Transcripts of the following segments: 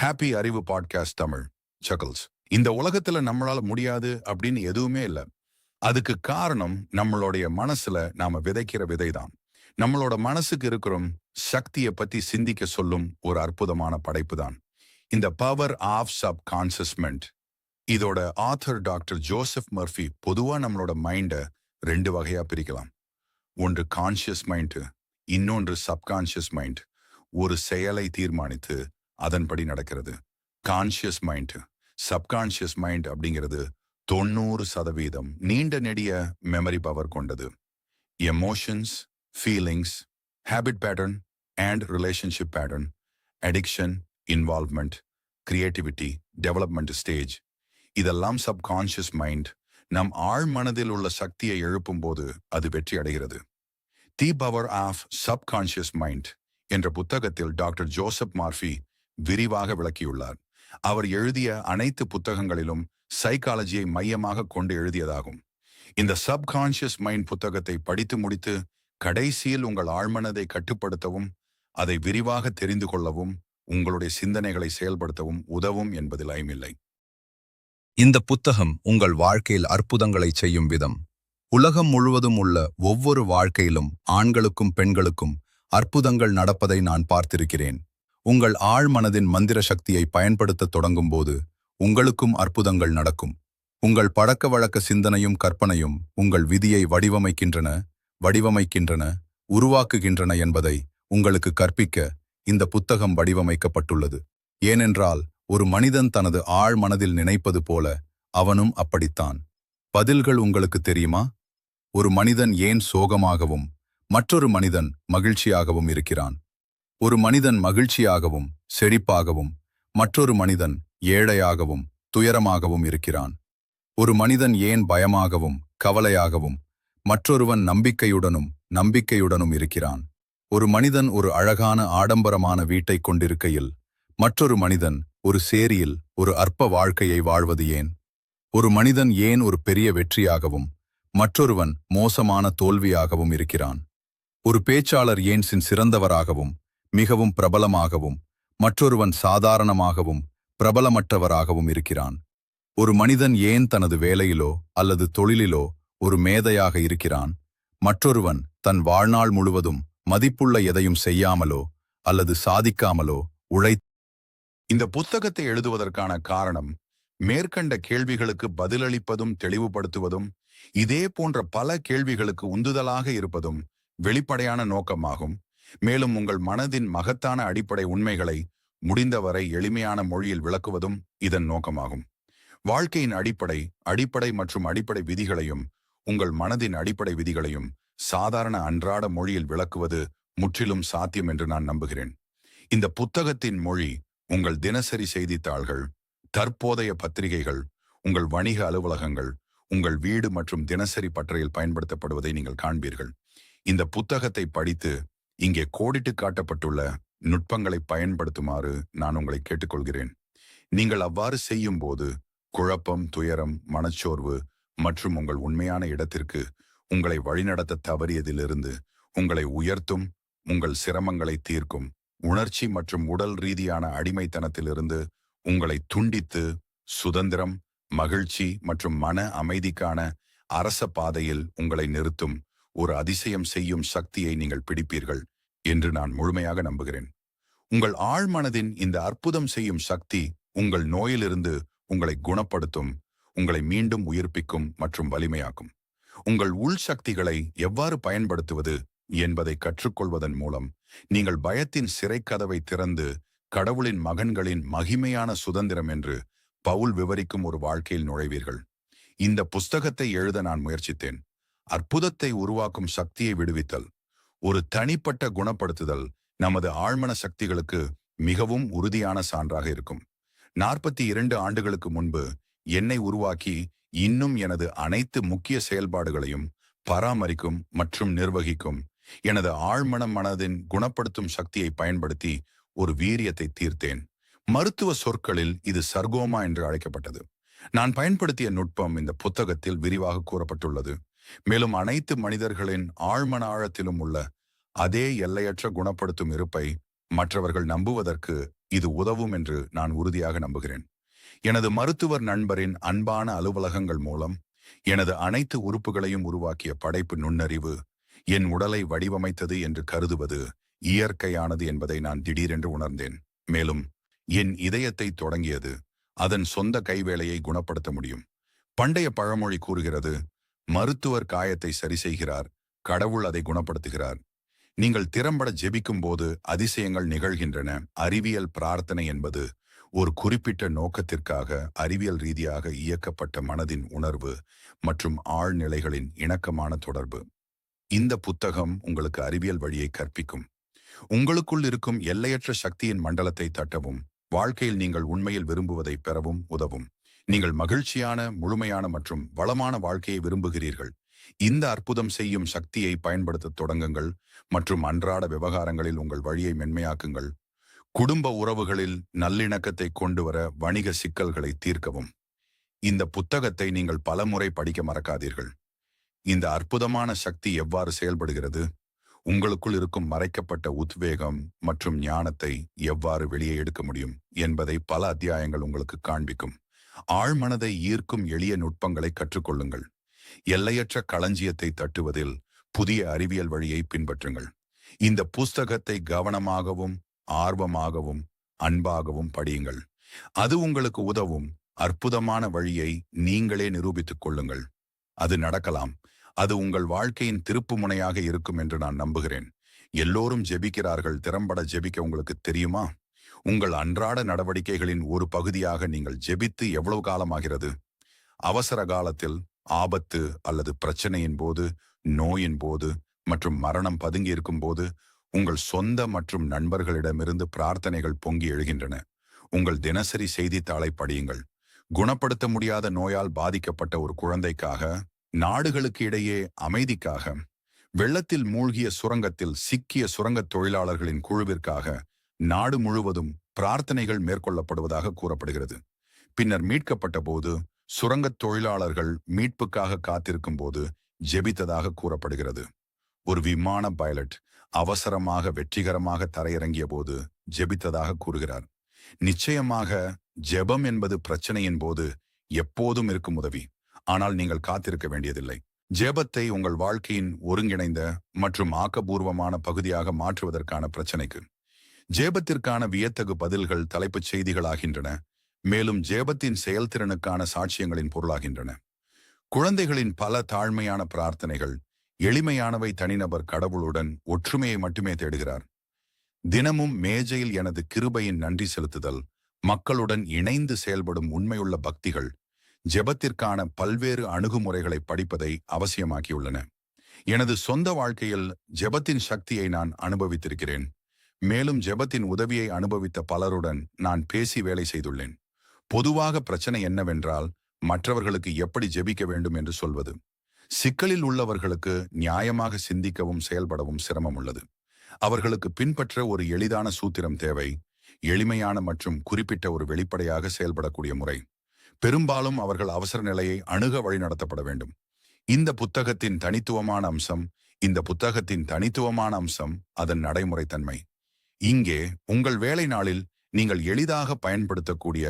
Happy அறிவு podcast Tamil சக்கல்ஸ். இந்த உலகத்துல நம்மளால முடியாது அப்படின்னு எதுவுமே இல்லை. அதுக்கு காரணம் நம்மளுடைய மனசுல நாம விதைக்கிற விதைதான். நம்மளோட மனசுக்கு இருக்கிற சக்தியை பத்தி சிந்திக்க சொல்லும் ஒரு அற்புதமான படைப்பு தான் இந்த பவர் ஆஃப் சப்கான்சியஸ்மெண்ட். இதோட ஆத்தர் டாக்டர் ஜோசப் மர்ஃபி பொதுவா நம்மளோட மைண்டை ரெண்டு வகையா பிரிக்கலாம். ஒன்று கான்சியஸ் மைண்ட், இன்னொன்று சப்கான்சியஸ் மைண்ட். ஒரு செயலை தீர்மானித்து அதன்படி நடக்கிறது கான்சியஸ் மைண்ட். சப்கான்சியஸ் மைண்ட் அப்படிங்கிறது 90% நீண்ட நெடிய மெமரி பவர் கொண்டது. Emotions, feelings, habit pattern and relationship pattern, addiction, involvement, creativity, development stage, இதெல்லாம் சப்கான்சியஸ் மைண்ட் நம் ஆழ் மனதில் உள்ள சக்தியை எழுப்பும் போது அது வெற்றி அடைகிறது. The power of subconscious mind என்ற புத்தகத்தில் டாக்டர் ஜோசப் மார்ஃபி விரிவாக விளக்கியுள்ளார். அவர் எழுதிய அனைத்து புத்தகங்களிலும் சைக்காலஜியை மையமாக கொண்டு எழுதியதாகும். இந்த சப்கான்சியஸ் மைண்ட் புத்தகத்தை படித்து முடித்து கடைசியில் உங்கள் ஆழ்மனதை கட்டுப்படுத்தவும் அதை விரிவாக தெரிந்து கொள்ளவும் உங்களுடைய சிந்தனைகளை செயல்படுத்தவும் உதவும் என்பதில் ஐயமில்லை. இந்த புத்தகம் உங்கள் வாழ்க்கையில் அற்புதங்களை செய்யும் விதம். உலகம் முழுவதும் உள்ள ஒவ்வொரு வாழ்க்கையிலும் ஆண்களுக்கும் பெண்களுக்கும் அற்புதங்கள் நடப்பதை நான் பார்த்திருக்கிறேன். உங்கள் ஆழ்மனதின் மந்திர சக்தியை பயன்படுத்த தொடங்கும் போது உங்களுக்கும் அற்புதங்கள் நடக்கும். உங்கள் பழக்க வழக்க சிந்தனையும் கற்பனையும் உங்கள் விதியை வடிவமைக்கின்றன, உருவாக்குகின்றன என்பதை உங்களுக்கு கற்பிக்க இந்த புத்தகம் வடிவமைக்கப்பட்டுள்ளது. ஏனென்றால் ஒரு மனிதன் தனது ஆழ் மனதில் நினைப்பது போல அவனும் அப்படித்தான். பதில்கள் உங்களுக்கு தெரியுமா? ஒரு மனிதன் ஏன் சோகமாகவும் மற்றொரு மனிதன் மகிழ்ச்சியாகவும் இருக்கிறான்? ஒரு மனிதன் மகிழ்ச்சியாகவும் செழிப்பாகவும் மற்றொரு மனிதன் ஏழையாகவும் துயரமாகவும் இருக்கிறான். ஒரு மனிதன் ஏன் பயமாகவும் கவலையாகவும் மற்றொருவன் நம்பிக்கையுடனும் இருக்கிறான்? ஒரு மனிதன் ஒரு அழகான ஆடம்பரமான வீட்டை கொண்டிருக்கையில் மற்றொரு மனிதன் ஒரு சேரியில் ஒரு அற்ப வாழ்க்கையை வாழ்வது ஏன்? ஒரு மனிதன் ஏன் ஒரு பெரிய வெற்றியாகவும் மற்றொருவன் மோசமான தோல்வியாகவும் இருக்கிறான்? ஒரு பேச்சாளர் ஏன் சிறந்தவராகவும் மிகவும் பிரபலமாகவும் மற்றொருவன் சாதாரணமாகவும் பிரபலமற்றவராகவும் இருக்கிறான்? ஒரு மனிதன் ஏன் தனது வேலையிலோ அல்லது தொழிலிலோ ஒரு மேதையாக இருக்கிறான், மற்றொருவன் தன் வாழ்நாள் முழுவதும் மதிப்புள்ள எதையும் செய்யாமலோ அல்லது சாதிக்காமலோ இந்த புத்தகத்தை எழுதுவதற்கான காரணம் மேற்கண்ட கேள்விகளுக்கு பதிலளிப்பதும் தெளிவுபடுத்துவதும் இதே போன்ற பல கேள்விகளுக்கு உந்துதலாக இருப்பதும் வெளிப்படையான நோக்கமாகும். மேலும் உங்கள் மனதின் மகத்தான அடிப்படை உண்மைகளை முடிந்தவரை எளிமையான மொழியில் விளக்குவதும் இதன் நோக்கமாகும். வாழ்க்கையின் அடிப்படை மற்றும் அடிப்படை விதிகளையும் உங்கள் மனதின் அடிப்படை விதிகளையும் சாதாரண அன்றாட மொழியில் விளக்குவது முற்றிலும் சாத்தியம் என்று நான் நம்புகிறேன். இந்த புத்தகத்தின் மொழி உங்கள் தினசரி செய்தித்தாள்கள், தற்போதைய பத்திரிகைகள், உங்கள் வணிக அலுவலகங்கள், உங்கள் வீடு மற்றும் தினசரி பட்டறையில் பயன்படுத்தப்படுவதை நீங்கள் காண்பீர்கள். இந்த புத்தகத்தை படித்து இங்கே கோடிட்டு காட்டப்பட்டுள்ள நுட்பங்களை பயன்படுத்துமாறு நான் உங்களை கேட்டுக்கொள்கிறேன். நீங்கள் அவ்வாறு செய்யும் போது குழப்பம், துயரம், மனச்சோர்வு மற்றும் உங்கள் உண்மையான இடத்திற்கு உங்களை வழிநடத்த தவறியதிலிருந்து உங்களை உயர்த்தும், உங்கள் சிரமங்களை தீர்க்கும், உணர்ச்சி மற்றும் உடல் ரீதியான அடிமைத்தனத்திலிருந்து உங்களை துண்டித்து சுதந்திரம், மகிழ்ச்சி மற்றும் மன அமைதிக்கான அரச பாதையில் உங்களை நிறுத்தும் ஒரு அதிசயம் செய்யும் சக்தியை நீங்கள் பிடிப்பீர்கள் என்று நான் முழுமையாக நம்புகிறேன். உங்கள் ஆழ்மனதின் இந்த அற்புதம் செய்யும் சக்தி உங்கள் நோயிலிருந்து உங்களை குணப்படுத்தும், உங்களை மீண்டும் உயிர்ப்பிக்கும் மற்றும் வலிமையாக்கும். உங்கள் உள் சக்திகளை எவ்வாறு பயன்படுத்துவது என்பதை கற்றுக்கொள்வதன் மூலம் நீங்கள் பயத்தின் சிறைக்கதவை திறந்து கடவுளின் மகன்களின் மகிமையான சுதந்திரம் என்று பவுல் விவரிக்கும் ஒரு வாழ்க்கையில் நுழைவீர்கள். இந்த புஸ்தகத்தை எழுத நான் முயற்சித்தேன். அற்புதத்தை உருவாக்கும் சக்தியை விடுவித்தல், ஒரு தனிப்பட்ட குணப்படுத்துதல் நமது ஆழ்மன சக்திகளுக்கு மிகவும் உறுதியான சான்றாக இருக்கும். 42 ஆண்டுகளுக்கு முன்பு என்னை உருவாக்கி இன்னும் எனது அனைத்து முக்கிய செயல்பாடுகளையும் பராமரிக்கும் மற்றும் நிர்வகிக்கும் எனது ஆழ்மன மனதின் குணப்படுத்தும் சக்தியை பயன்படுத்தி ஒரு வீரியத்தை தீர்த்தேன். மருத்துவ சொற்களில் இது சர்கோமா என்று அழைக்கப்பட்டது. நான் பயன்படுத்திய நுட்பம் இந்த புத்தகத்தில் விரிவாக கூறப்பட்டுள்ளது. மேலும் அனைத்து மனிதர்களின் ஆழ்மன ஆழத்திலும் உள்ள அதே எல்லையற்ற குணப்படுத்தும் இருப்பை மற்றவர்கள் நம்புவதற்கு இது உதவும் என்று நான் உறுதியாக நம்புகிறேன். எனது மருத்துவர் நண்பரின் அன்பான அலுவலகங்கள் மூலம் எனது அனைத்து உறுப்புகளையும் உருவாக்கிய படைப்பு நுண்ணறிவு என் உடலை வடிவமைத்தது என்று கருதுவது இயற்கையானது என்பதை நான் திடீரென்று உணர்ந்தேன். மேலும் என் இதயத்தை தொடங்கியது அதன் சொந்த கைவேலையை குணப்படுத்த முடியும். பண்டைய பழமொழி கூறுகிறது, மருத்துவர் காயத்தை சரி செய்கிறார், கடவுள் அதை குணப்படுத்துகிறார். நீங்கள் திறம்பட ஜெபிக்கும் போது அதிசயங்கள் நிகழ்கின்றன. அறிவியல் பிரார்த்தனை என்பது ஒரு குறிப்பிட்ட நோக்கத்திற்காக அறிவியல் ரீதியாக இயக்கப்பட்ட மனதின் உணர்வு மற்றும் ஆழ்நிலைகளின் இணக்கமான தொடர்பு. இந்த புத்தகம் உங்களுக்கு அறிவியல் வழியை கற்பிக்கும். உங்களுக்குள் இருக்கும் எல்லையற்ற சக்தியின் மண்டலத்தை தட்டவும், வாழ்க்கையில் நீங்கள் உண்மையில் விரும்புவதை பெறவும் உதவும். நீங்கள் மகிழ்ச்சியான, முழுமையான மற்றும் வளமான வாழ்க்கையை விரும்புகிறீர்கள். இந்த அற்புதம் செய்யும் சக்தியை பயன்படுத்த தொடங்குங்கள் மற்றும் அன்றாட விவகாரங்களில் உங்கள் வழியை மென்மையாக்குங்கள். குடும்ப உறவுகளில் நல்லிணக்கத்தை கொண்டுவர வணிக சிக்கல்களை தீர்க்கவும். இந்த புத்தகத்தை நீங்கள் பலமுறை படிக்க மறக்காதீர்கள். இந்த அற்புதமான சக்தி எவ்வாறு செயல்படுகிறது, உங்களுக்குள் இருக்கும் மறைக்கப்பட்ட உத்வேகம் மற்றும் ஞானத்தை எவ்வாறு வெளியே எடுக்க முடியும் என்பதை பல அத்தியாயங்கள் உங்களுக்கு காண்பிக்கும். ஆழ்மனதை ஈர்க்கும் எளிய நுட்பங்களை கற்றுக்கொள்ளுங்கள். எல்லையற்ற களஞ்சியத்தை தட்டுவதில் புதிய அறிவியல் வழியை பின்பற்றுங்கள். இந்த புஸ்தகத்தை கவனமாகவும் ஆர்வமாகவும் அன்பாகவும் படியுங்கள். அது உங்களுக்கு உதவும் அற்புதமான வழியை நீங்களே நிரூபித்துக் கொள்ளுங்கள். அது நடக்கலாம். அது உங்கள் வாழ்க்கையின் திருப்பு முனையாக இருக்கும் என்று நான் நம்புகிறேன். எல்லோரும் ஜெபிக்கிறார்கள். திறம்பட ஜெபிக்க உங்களுக்கு தெரியுமா? உங்கள் அன்றாட நடவடிக்கைகளின் ஒரு பகுதியாக நீங்கள் ஜெபித்து எவ்வளவு காலமாகிறது? அவசர காலத்தில், ஆபத்து அல்லது பிரச்சனையின் போது, நோயின் போது மற்றும் மரணம் பதுங்கி இருக்கும் போது உங்கள் சொந்த மற்றும் நண்பர்களிடமிருந்து பிரார்த்தனைகள் பொங்கி எழுகின்றன. உங்கள் தினசரி செய்தித்தாளை படியுங்கள். குணப்படுத்த முடியாத நோயால் பாதிக்கப்பட்ட ஒரு குழந்தைக்காக, நாடுகளுக்கு இடையே அமைதிக்காக, வெள்ளத்தில் மூழ்கிய சுரங்கத்தில் சிக்கிய சுரங்கத் தொழிலாளர்களின் குழுவிற்காக நாடு முழுவதும் பிரார்த்தனைகள் மேற்கொள்ளப்படுவதாக கூறப்படுகிறது. பின்னர் மீட்கப்பட்ட போது சுரங்கத் தொழிலாளர்கள் மீட்புக்காக காத்திருக்கும் போது ஜெபித்ததாக கூறப்படுகிறது. ஒரு விமான பைலட் அவசரமாக வெற்றிகரமாக தரையிறங்கிய போது ஜெபித்ததாக கூறுகிறார். நிச்சயமாக ஜெபம் என்பது பிரச்சனையின் போது எப்போதும் இருக்கும் உதவி. ஆனால் நீங்கள் காத்திருக்க வேண்டியதில்லை. ஜெபத்தை உங்கள் வாழ்க்கையின் ஒருங்கிணைந்த மற்றும் ஆக்கபூர்வமான பகுதியாக மாற்றுவதற்கான பிரச்சனைக்கு ஜெபத்திற்கான வியத்தகு பதில்கள் தலைப்புச் செய்திகளாகின்றன. மேலும் ஜெபத்தின் செயல்திறனுக்கான சாட்சியங்களின் பொருளாகின்றன. குழந்தைகளின் பல தாழ்மையான பிரார்த்தனைகள் எளிமையானவை. தனிநபர் கடவுளுடன் ஒற்றுமையை மட்டுமே தேடுகிறார். தினமும் மேஜையில் எனது கிருபையின் நன்றி செலுத்துதல், மக்களுடன் இணைந்து செயல்படும் உண்மையுள்ள பக்திகள் ஜெபத்திற்கான பல்வேறு அணுகுமுறைகளை படிப்பதை அவசியமாக்கியுள்ளன. எனது சொந்த வாழ்க்கையில் ஜெபத்தின் சக்தியை நான் அனுபவித்திருக்கிறேன். மேலும் ஜெபத்தின் உதவியை அனுபவித்த பலருடன் நான் பேசி வேலை செய்துள்ளேன். பொதுவாக பிரச்சனை என்னவென்றால், மற்றவர்களுக்கு எப்படி ஜெபிக்க வேண்டும் என்று சொல்வது. சிக்கலில் உள்ளவர்களுக்கு நியாயமாக சிந்திக்கவும் செயல்படவும் சிரமம் உள்ளது. அவர்களுக்கு பின்பற்ற ஒரு எளிதான சூத்திரம் தேவை. எளிமையான மற்றும் குறிப்பிட்ட ஒரு வெளிப்படையாக செயல்படக்கூடிய முறை. பெரும்பாலும் அவர்கள் அவசர நிலையை அணுக வழிநடத்தப்பட வேண்டும். இந்த புத்தகத்தின் தனித்துவமான அம்சம் அதன் நடைமுறைத்தன்மை. இங்கே உங்கள் வேலை நாளில் நீங்கள் எளிதாக பயன்படுத்தக்கூடிய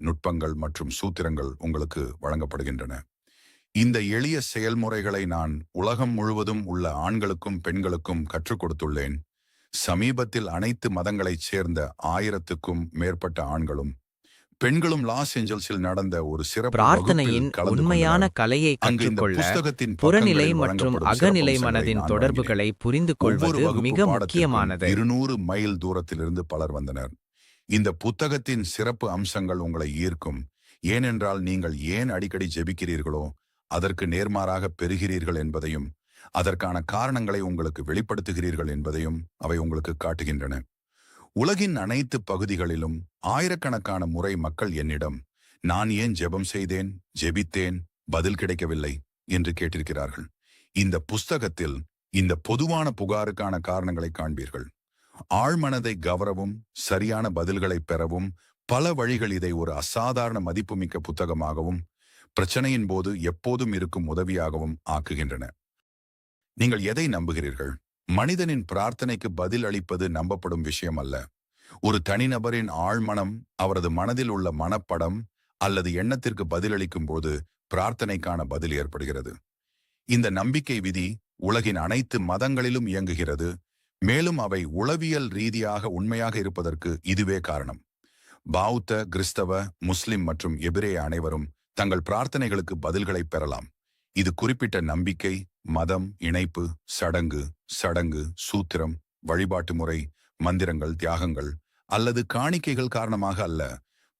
நுட்பங்கள் மற்றும் சூத்திரங்கள் உங்களுக்கு வழங்கப்படுகின்றன. இந்த எளிய செயல்முறைகளை நான் உலகம் முழுவதும் உள்ள ஆண்களுக்கும் பெண்களுக்கும் கற்றுக் கொடுத்துள்ளேன். சமீபத்தில் அனைத்து மதங்களைச் சேர்ந்த 1000க்கும் மேற்பட்ட ஆண்களும் பெண்களும் லாஸ் ஏஞ்சல்ஸில் நடந்த ஒரு சிறப்பு பிரார்த்தனையின் உண்மையான கலையை கற்றுக்கொள்ள புறநிலை மற்றும் அகநிலை மனதின் தொடர்புகளை புரிந்து கொள்வது மிக முக்கியமானது. 200 மைல் தூரத்திலிருந்து பலர் வந்தனர். இந்த புத்தகத்தின் சிறப்பு அம்சங்கள் உங்களை ஈர்க்கும். ஏனென்றால் நீங்கள் ஏன் அடிக்கடி ஜெபிக்கிறீர்களோ அதற்கு நேர்மாறாக பெறுகிறீர்கள் என்பதையும், அதற்கான காரணங்களை உங்களுக்கு வெளிப்படுத்துகிறீர்கள் என்பதையும் அவை உங்களுக்கு காட்டுகின்றன. உலகின் அனைத்து பகுதிகளிலும் ஆயிரக்கணக்கான முறை மக்கள் என்னிடம், நான் ஏன் ஜெபம் செய்தேன், ஜெபித்தேன், பதில் கிடைக்கவில்லை என்று கேட்டிருக்கிறார்கள். இந்த புஸ்தகத்தில் இந்த பொதுவான புகாருக்கான காரணங்களை காண்பீர்கள். ஆழ்மனதை கவரவும் சரியான பதில்களை பெறவும் பல வழிகள் இதை ஒரு அசாதாரண மதிப்புமிக்க புத்தகமாகவும் பிரச்சனையின் போது எப்போதும் இருக்கும் உதவியாகவும் ஆக்குகின்றன. நீங்கள் எதை நம்புகிறீர்கள்? மனிதனின் பிரார்த்தனைக்கு பதில் அளிப்பது நம்பப்படும் விஷயம் அல்ல. ஒரு தனிநபரின் ஆழ்மனம் அவரது மனதில் உள்ள மனப்படம் அல்லது எண்ணத்திற்கு பதிலளிக்கும் போது பிரார்த்தனைக்கான பதில் ஏற்படுகிறது. இந்த நம்பிக்கை விதி உலகின் அனைத்து மதங்களிலும் இயங்குகிறது, மேலும் அவை உளவியல் ரீதியாக உண்மையாக இருப்பதற்கு இதுவே காரணம். பௌத்த, கிறிஸ்தவ, முஸ்லிம் மற்றும் எபிரேய அனைவரும் தங்கள் பிரார்த்தனைகளுக்கு பதில்களை பெறலாம். இது குறிப்பிட்ட நம்பிக்கை, மதம், இணைப்பு, சடங்கு, சூத்திரம், வழிபாட்டு முறை, மந்திரங்கள், தியாகங்கள் அல்லது காணிக்கைகள் காரணமாக அல்ல,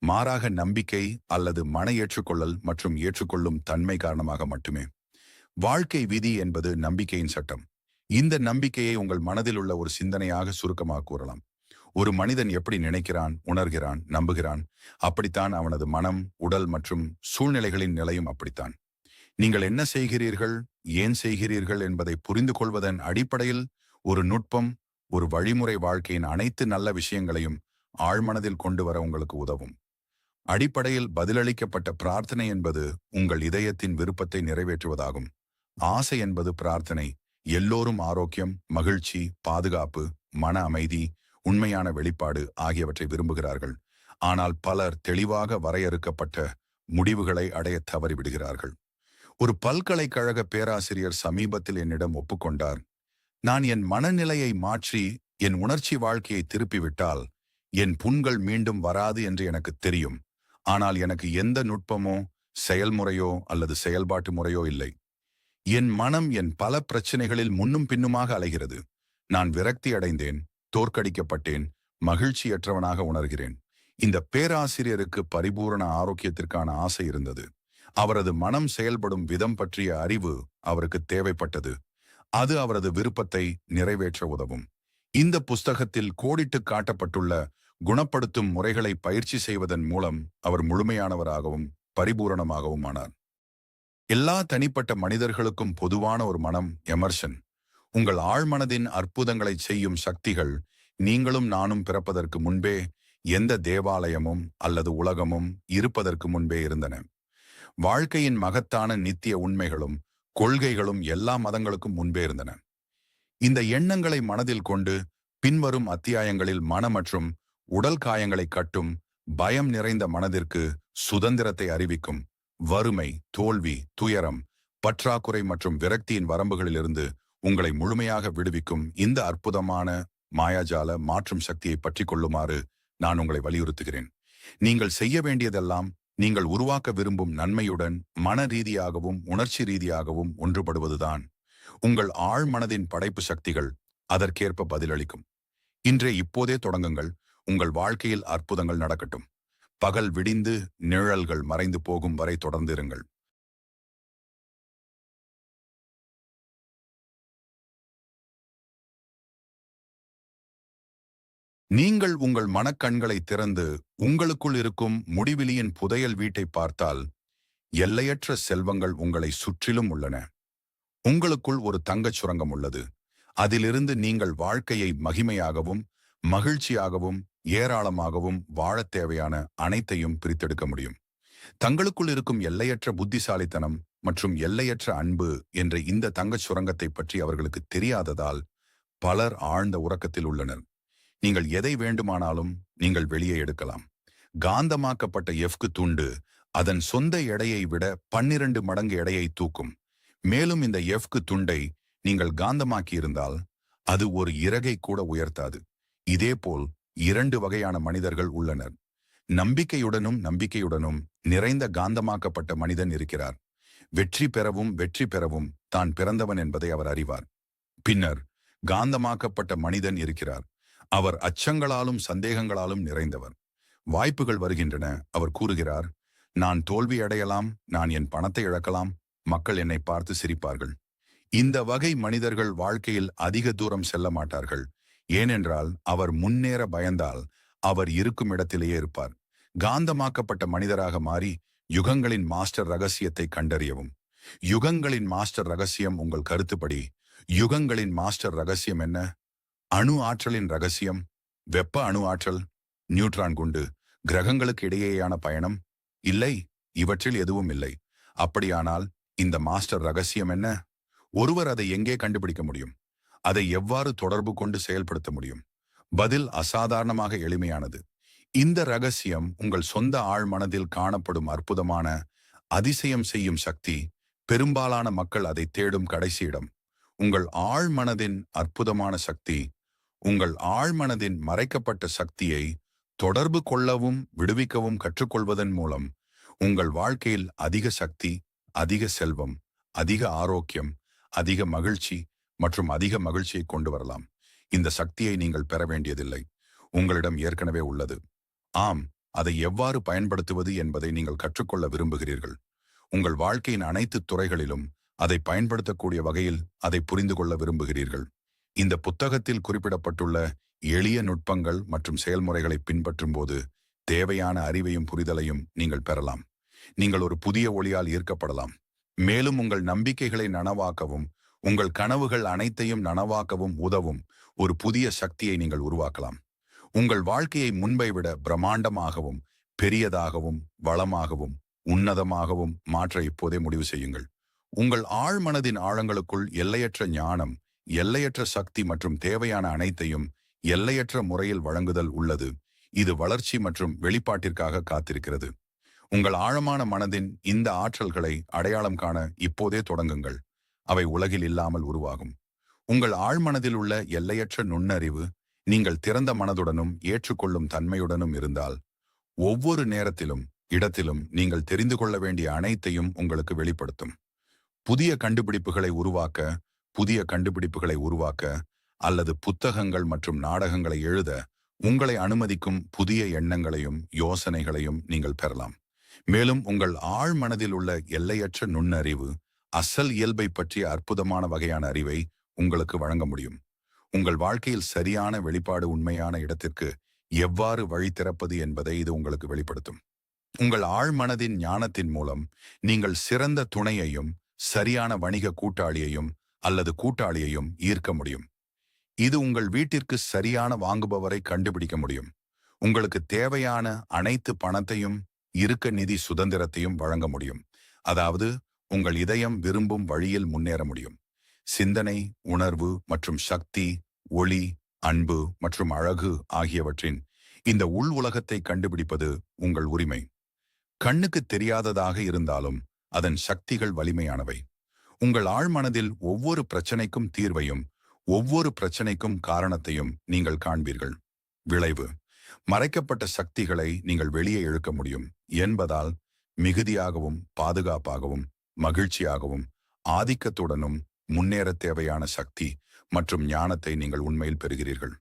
மாறாக நம்பிக்கை அல்லது மன ஏற்றுக்கொள்ளல் மற்றும் ஏற்றுக்கொள்ளும் தன்மை காரணமாக மட்டுமே. வாழ்க்கை விதி என்பது நம்பிக்கையின் சட்டம். இந்த நம்பிக்கையை உங்கள் மனதில் உள்ள ஒரு சிந்தனையாக சுருக்கமாக கூறலாம். ஒரு மனிதன் எப்படி நினைக்கிறான், உணர்கிறான், நம்புகிறான், அப்படித்தான் அவனது மனம், உடல் மற்றும் சூழ்நிலைகளின் நிலையும் அப்படித்தான். நீங்கள் என்ன செய்கிறீர்கள், ஏன் செய்கிறீர்கள் என்பதை புரிந்து கொள்வதன் அடிப்படையில் ஒரு நுட்பம், ஒரு வழிமுறை வாழ்க்கையின் அனைத்து நல்ல விஷயங்களையும் ஆழ்மனதில் கொண்டு வர உங்களுக்கு உதவும். அடிப்படையில் பதிலளிக்கப்பட்ட பிரார்த்தனை என்பது உங்கள் இதயத்தின் விருப்பத்தை நிறைவேற்றுவதாகும். ஆசை என்பது பிரார்த்தனை. எல்லோரும் ஆரோக்கியம், மகிழ்ச்சி, பாதுகாப்பு, மன அமைதி, உண்மையான வெளிப்பாடு ஆகியவற்றை விரும்புகிறார்கள். ஆனால் பலர் தெளிவாக வரையறுக்கப்பட்ட முடிவுகளை அடைய தவறிவிடுகிறார்கள். ஒரு பல்கலைக்கழக பேராசிரியர் சமீபத்தில் என்னிடம் ஒப்புக்கொண்டார், நான் என் மனநிலையை மாற்றி என் உணர்ச்சி வாழ்க்கையை திருப்பிவிட்டால் என் புண்கள் மீண்டும் வராது என்று எனக்கு தெரியும். ஆனால் எனக்கு எந்த நுட்பமோ செயல்முறையோ அல்லது செயல்பாட்டு முறையோ இல்லை. என் மனம் என் பல பிரச்சனைகளில் முன்னும் பின்னுமாக அலைகிறது. நான் விரக்தி அடைந்தேன், தோற்கடிக்கப்பட்டேன், மகிழ்ச்சியற்றவனாக உணர்கிறேன். இந்த பேராசிரியருக்கு பரிபூரண ஆரோக்கியத்திற்கான ஆசை இருந்தது. அவரது மனம் செயல்படும் விதம் பற்றிய அறிவு அவருக்கு தேவைப்பட்டது. அது அவரது விருப்பத்தை நிறைவேற்ற உதவும். இந்த புஸ்தகத்தில் கோடிட்டு காட்டப்பட்டுள்ள குணப்படுத்தும் முறைகளை பயிற்சி செய்வதன் மூலம் அவர் முழுமையானவராகவும் பரிபூரணமாகவும் ஆனார். எல்லா தனிப்பட்ட மனிதர்களுக்கும் பொதுவான ஒரு மனம், எமர்சன். உங்கள் ஆழ்மனதின் அற்புதங்களை செய்யும் சக்திகள் நீங்களும் நானும் பிறப்பதற்கு முன்பே, எந்த தேவாலயமும் அல்லது உலகமும் இருப்பதற்கு முன்பே இருந்தன. வாழ்க்கையின் மகத்தான நித்திய உண்மைகளும் கொள்கைகளும் எல்லா மதங்களுக்கும் முன்பே இருந்தன. இந்த எண்ணங்களை மனதில் கொண்டு பின்வரும் அத்தியாயங்களில் மன மற்றும் உடல் காயங்களை கட்டும், பயம் நிறைந்த மனதிற்கு சுதந்திரத்தை அறிவிக்கும், வறுமை, தோல்வி, துயரம், பற்றாக்குறை மற்றும் விரக்தியின் வரம்புகளிலிருந்து உங்களை முழுமையாக விடுவிக்கும் இந்த அற்புதமான மாயாஜால மாற்றும் சக்தியை பற்றி கொள்ளுமாறு நான் உங்களை வலியுறுத்துகிறேன். நீங்கள் செய்ய வேண்டியதெல்லாம் நீங்கள் உருவாக்க விரும்பும் நன்மையுடன் மன ரீதியாகவும் உணர்ச்சி ரீதியாகவும் ஒன்றுபடுவதுதான். உங்கள் ஆழ்மனதின் படைப்பு சக்திகள் அதற்கேற்ப பதிலளிக்கும். இப்போதே தொடங்குங்கள். உங்கள் வாழ்க்கையில் அற்புதங்கள் நடக்கட்டும். பகல் விடிந்து நிழல்கள் மறைந்து போகும் வரை தொடர்ந்திருங்கள். நீங்கள் உங்கள் மனக்கண்களை திறந்து உங்களுக்குள் இருக்கும் முடிவிலியின் புதையல் வீட்டை பார்த்தால் எல்லையற்ற செல்வங்கள் உங்களை சுற்றிலும் உள்ளன. உங்களுக்குள் ஒரு தங்கச் சுரங்கம் உள்ளது. அதிலிருந்து நீங்கள் வாழ்க்கையை மகிமையாகவும் மகிழ்ச்சியாகவும் ஏராளமாகவும் வாழத் தேவையான அனைத்தையும் பிரித்தெடுக்க முடியும். தங்களுக்குள் இருக்கும் எல்லையற்ற புத்திசாலித்தனம் மற்றும் எல்லையற்ற அன்பு என்ற இந்த தங்கச் சுரங்கத்தை பற்றி அவர்களுக்கு தெரியாததால் பலர் ஆழ்ந்த உறக்கத்தில் உள்ளனர். நீங்கள் எதை வேண்டுமானாலும் நீங்கள் வெளியே எடுக்கலாம். காந்தமாக்கப்பட்ட எஃகு துண்டு அதன் சொந்த எடையை விட 12 மடங்கு எடையை தூக்கும். மேலும் இந்த எஃகு துண்டை நீங்கள் காந்தமாக்கியிருந்தால் அது ஒரு இறகை கூட உயர்த்தாது. இதேபோல் 2 வகையான மனிதர்கள் உள்ளனர். நம்பிக்கையுடனும் நிறைந்த காந்தமாக்கப்பட்ட மனிதன் இருக்கிறார். வெற்றி பெறவும் தான் பிறந்தவன் என்பதை அவர் அறிவார். பின்னர் காந்தமாக்கப்பட்ட மனிதன் இருக்கிறார். அவர் அச்சங்களாலும் சந்தேகங்களாலும் நிறைந்தவர். வாய்ப்புகள் வருகின்றன. அவர் கூறுகிறார், நான் தோல்வி அடையலாம், நான் என் பணத்தை இழக்கலாம், மக்கள் என்னை பார்த்து சிரிப்பார்கள். இந்த வகை மனிதர்கள் வாழ்க்கையில் அதிக தூரம் செல்ல மாட்டார்கள். ஏனென்றால் அவர் முன்னேற பயந்தால் அவர் இருக்கும் இடத்திலேயே இருப்பார். காந்தமாக்கப்பட்ட மனிதராக மாறி யுகங்களின் மாஸ்டர் ரகசியத்தை கண்டறியவும். யுகங்களின் மாஸ்டர் ரகசியம் உங்கள் கருத்துப்படி யுகங்களின் மாஸ்டர் ரகசியம் என்ன? அணு ஆற்றலின் ரகசியம், வெப்ப அணு ஆற்றல், நியூட்ரான் குண்டு, கிரகங்களுக்கு இடையேயான பயணம்? இல்லை, இவற்றில் எதுவும் இல்லை. அப்படியானால் இந்த மாஸ்டர் ரகசியம் என்ன? ஒருவர் அதை எங்கே கண்டுபிடிக்க முடியும்? அதை எவ்வாறு தொடர்பு கொண்டு செயல்படுத்த முடியும்? பதில் அசாதாரணமாக எளிமையானது. இந்த ரகசியம் உங்கள் சொந்த ஆழ்மனதில் காணப்படும் அற்புதமான அதிசயம் செய்யும் சக்தி. பெரும்பாலான மக்கள் அதை தேடும் கடைசி இடம். உங்கள் ஆழ்மனதின் அற்புதமான சக்தி. உங்கள் ஆழ்மனதின் மறைக்கப்பட்ட சக்தியை தொடர்பு கொள்ளவும் விடுவிக்கவும் கற்றுக்கொள்வதன் மூலம் உங்கள் வாழ்க்கையில் அதிக சக்தி, அதிக செல்வம், அதிக ஆரோக்கியம், அதிக மகிழ்ச்சி மற்றும் அதிக மகிழ்ச்சியை கொண்டு வரலாம். இந்த சக்தியை நீங்கள் பெற வேண்டியதில்லை, உங்களிடம் ஏற்கனவே உள்ளது. ஆம், அதை எவ்வாறு பயன்படுத்துவது என்பதை நீங்கள் கற்றுக்கொள்ள விரும்புகிறீர்கள். உங்கள் வாழ்க்கையின் அனைத்து துறைகளிலும் அதை பயன்படுத்தக்கூடிய வகையில் அதை புரிந்து கொள்ள விரும்புகிறீர்கள். இந்த புத்தகத்தில் குறிப்பிடப்பட்டுள்ள எளிய நுட்பங்கள் மற்றும் செயல்முறைகளை பின்பற்றும் போது தேவையான அறிவையும் புரிதலையும் நீங்கள் பெறலாம். நீங்கள் ஒரு புதிய ஒளியால் ஈர்க்கப்படலாம். மேலும் உங்கள் நம்பிக்கைகளை நனவாக்கவும் உங்கள் கனவுகள் அனைத்தையும் நனவாக்கவும் உதவும் ஒரு புதிய சக்தியை நீங்கள் உருவாக்கலாம். உங்கள் வாழ்க்கையை முன்பை விட பிரம்மாண்டமாகவும் பெரியதாகவும் வளமாகவும் உன்னதமாகவும் மாற்ற இப்போதே முடிவு செய்யுங்கள். உங்கள் ஆழ்மனதின் ஆழங்களுக்குள் எல்லையற்ற ஞானம், எல்லையற்ற சக்தி மற்றும் தேவையான அனைத்தையும் எல்லையற்ற முறையில் வழங்குதல் உள்ளது. இது வளர்ச்சி மற்றும் வெளிப்பாட்டிற்காக காத்திருக்கிறது. உங்கள் ஆழமான மனதின் இந்த ஆற்றல்களை அடையாளம் காண இப்போதே தொடங்குங்கள். அவை உலகில் இல்லாமல் உருவாகும். உங்கள் ஆழ்மனதில் உள்ள எல்லையற்ற நுண்ணறிவு நீங்கள் திறந்த மனதுடனும் ஏற்றுக்கொள்ளும் தன்மையுடனும் இருந்தால் ஒவ்வொரு நேரத்திலும் இடத்திலும் நீங்கள் தெரிந்து கொள்ள வேண்டிய அனைத்தையும் உங்களுக்கு வெளிப்படுத்தும். புதிய கண்டுபிடிப்புகளை உருவாக்க அல்லது புத்தகங்கள் மற்றும் நாடகங்களை எழுத உங்களை அனுமதிக்கும் புதிய எண்ணங்களையும் யோசனைகளையும் நீங்கள் பெறலாம். மேலும் உங்கள் ஆழ்மனதில் உள்ள எல்லையற்ற நுண்ணறிவு அசல் இயல்பை பற்றிய அற்புதமான வகையான அறிவை உங்களுக்கு வழங்க முடியும். உங்கள் வாழ்க்கையில் சரியான வெளிப்பாடு உண்மையான இடத்திற்கு எவ்வாறு வழி திறப்பது என்பதை இது உங்களுக்கு வெளிப்படுத்தும். உங்கள் ஆழ்மனதின் ஞானத்தின் மூலம் நீங்கள் சிறந்த துணையையும் சரியான வணிக கூட்டாளியையும் அல்லது கூட்டாளியையும் ஈர்க்க முடியும். இது உங்கள் வீட்டிற்கு சரியான வாங்குபவரை கண்டுபிடிக்க முடியும். உங்களுக்கு தேவையான அனைத்து பணத்தையும் இருக்க நிதி சுதந்திரத்தையும் வழங்க முடியும். அதாவது உங்கள் இதயம் விரும்பும் வழியில் முன்னேற முடியும். சிந்தனை, உணர்வு மற்றும் சக்தி, ஒளி, அன்பு மற்றும் அழகு ஆகியவற்றின் இந்த உள் உலகத்தை கண்டுபிடிப்பது உங்கள் உரிமை. கண்ணுக்கு தெரியாததாக இருந்தாலும் அதன் சக்திகள் வலிமையானவை. உங்கள் ஆழ்மனதில் ஒவ்வொரு பிரச்சனைக்கும் தீர்வையும் ஒவ்வொரு பிரச்சனைக்கும் காரணத்தையும் நீங்கள் காண்பீர்கள். விளைவு: மறைக்கப்பட்ட சக்திகளை நீங்கள் வெளியே இழுக்க முடியும் என்பதால் மிகுதியாகவும் பாதுகாப்பாகவும் மகிழ்ச்சியாகவும் ஆதிக்கத்துடனும் முன்னேற தேவையான சக்தி மற்றும் ஞானத்தை நீங்கள் உண்மையில் பெறுகிறீர்கள்.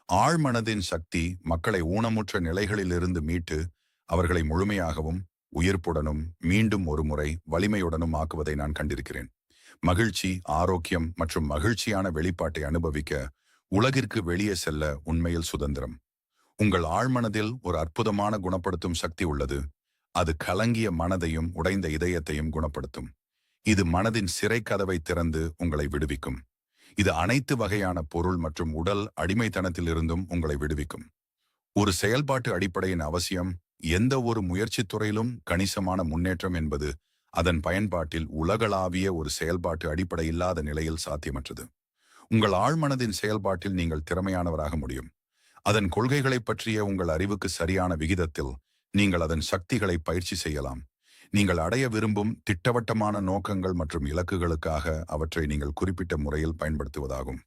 ஆழ்மனதின் சக்தி மக்களை ஊனமுற்ற நிலைகளிலிருந்து மீட்டு அவர்களை முழுமையாகவும் உயிர்ப்புடனும் மீண்டும் ஒரு முறை வலிமையுடனும் ஆக்குவதை நான் கண்டிருக்கிறேன். மகிழ்ச்சி, ஆரோக்கியம் மற்றும் மகிழ்ச்சியான வெளிப்பாட்டை அனுபவிக்க உலகிற்கு வெளியே செல்ல உண்மையில் சுதந்திரம். உங்கள் ஆழ்மனதில் ஒரு அற்புதமான குணப்படுத்தும் சக்தி உள்ளது. அது கலங்கிய மனதையும் உடைந்த இதயத்தையும் குணப்படுத்தும். இது மனதின் சிறை கதவை திறந்து உங்களை விடுவிக்கும். இது அனைத்து வகையான பொருள் மற்றும் உடல் அடிமைத்தனத்திலிருந்தும் உங்களை விடுவிக்கும். ஒரு செயல்பாட்டு அடிப்படையின் அவசியம் எந்த ஒரு முயற்சி துறையிலும் கணிசமான முன்னேற்றம் என்பது அதன் பயன்பாட்டில் உலகளாவிய ஒரு செயல்பாட்டு அடிப்படை இல்லாத நிலையில் சாத்தியமற்றது. உங்கள் ஆழ்மனதின் செயல்பாட்டில் நீங்கள் திறமையானவராக முடியும். அதன் கொள்கைகளை பற்றிய உங்கள் அறிவுக்கு சரியான விகிதத்தில் நீங்கள் அதன் சக்திகளை பயிற்சி செய்யலாம். நீங்கள் அடைய விரும்பும் திட்டவட்டமான நோக்கங்கள் மற்றும் இலக்குகளுக்காக அவற்றை நீங்கள் குறிப்பிட்ட முறையில் பயன்படுத்துவதாகும்.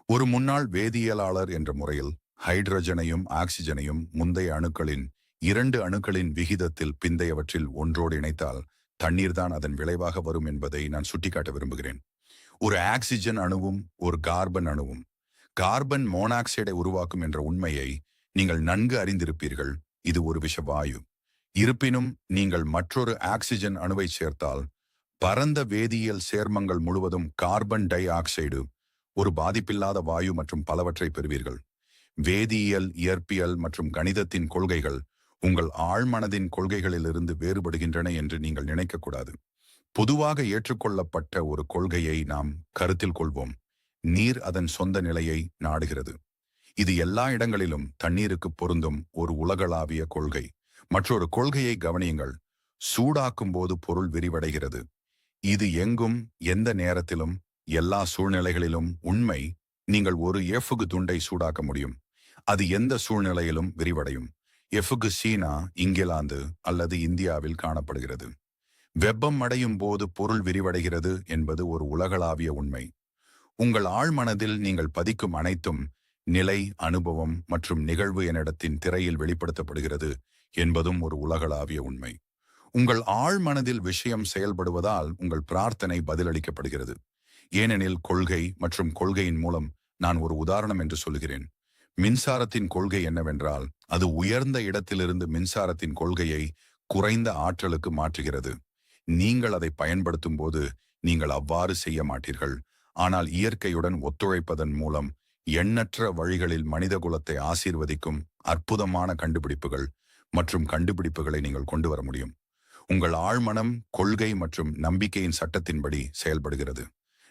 ஒரு முன்னாள் வேதியியலாளர் என்ற முறையில் ஹைட்ரஜனையும் ஆக்சிஜனையும் முந்தைய அணுக்களின் 2 அணுக்களின் விகிதத்தில் பிந்தையவற்றில் ஒன்றோடு இணைத்தால் தண்ணீர் தான் அதன் விளைவாக வரும் என்பதை நான் சுட்டிக்காட்ட விரும்புகிறேன். ஒரு ஆக்சிஜன் அணுவும் ஒரு கார்பன் அணுவும் கார்பன் மோனாக்சைடை உருவாக்கும் என்ற உண்மையை நீங்கள் நன்கு அறிந்திருப்பீர்கள். இது ஒரு விஷவாயு. இருப்பினும் நீங்கள் மற்றொரு ஆக்சிஜன் அணுவை சேர்த்தால் பரந்த வேதியியல் சேர்மங்கள் முழுவதும் கார்பன் டை ஆக்சைடு, ஒரு பாதிப்பில்லாத வாயு மற்றும் பலவற்றை பெறுவீர்கள். வேதியியல், இயற்பியல் மற்றும் கணிதத்தின் கொள்கைகள் உங்கள் ஆழ்மனதின் கொள்கைகளிலிருந்து வேறுபடுகின்றன என்று நீங்கள் நினைக்கக்கூடாது. பொதுவாக ஏற்றுக்கொள்ளப்பட்ட ஒரு கொள்கையை நாம் கருத்தில் கொள்வோம். நீர் அதன் சொந்த நிலையை நாடுகிறது. இது எல்லா இடங்களிலும் தண்ணீருக்கு பொருந்தும் ஒரு உலகளாவிய கொள்கை. மற்றொரு கொள்கையை கவனியுங்கள். சூடாக்கும் போது பொருள் விரிவடைகிறது. இது எங்கும் எந்த நேரத்திலும் எல்லா சூழ்நிலைகளிலும் உண்மை நீங்கள் ஒரு எஃகுகு துண்டை சூடாக்க முடியும். அது எந்த சூழ்நிலையிலும் விரிவடையும். எஃகுகு சீனா, இங்கிலாந்து அல்லது இந்தியாவில் காணப்படுகிறது. வெப்பம் அடையும் போது பொருள் விரிவடைகிறது என்பது ஒரு உலகளாவிய உண்மை. உங்கள் ஆழ்மனதில் நீங்கள் பதிக்கும் அனைத்தும் நிலை, அனுபவம் மற்றும் நிகழ்வு என்னிடத்தின் திரையில் வெளிப்படுத்தப்படுகிறது என்பதும் ஒரு உலகளாவிய உண்மை. உங்கள் ஆழ்மனதில் விஷயம் செயல்படுவதால் உங்கள் பிரார்த்தனை பதிலளிக்கப்படுகிறது. ஏனெனில் கொள்கை மற்றும் கொள்கையின் மூலம் நான் ஒரு உதாரணம் என்று சொல்கிறேன். மின்சாரத்தின் கொள்கை என்னவென்றால் அது உயர்ந்த இடத்திலிருந்து மின்சாரத்தின் கொள்கையை குறைந்த ஆற்றலுக்கு மாற்றுகிறது. நீங்கள் அதை பயன்படுத்தும் போது நீங்கள் அவ்வாறு செய்ய மாட்டீர்கள். ஆனால் இயற்கையுடன் ஒத்துழைப்பதன் மூலம் எண்ணற்ற வழிகளில் மனித குலத்தை ஆசீர்வதிக்கும் அற்புதமான கண்டுபிடிப்புகள் மற்றும் கண்டுபிடிப்புகளை நீங்கள் கொண்டு வர முடியும். உங்கள் ஆழ்மனம் கொள்கை மற்றும் நம்பிக்கையின் சட்டத்தின்படி செயல்படுகிறது.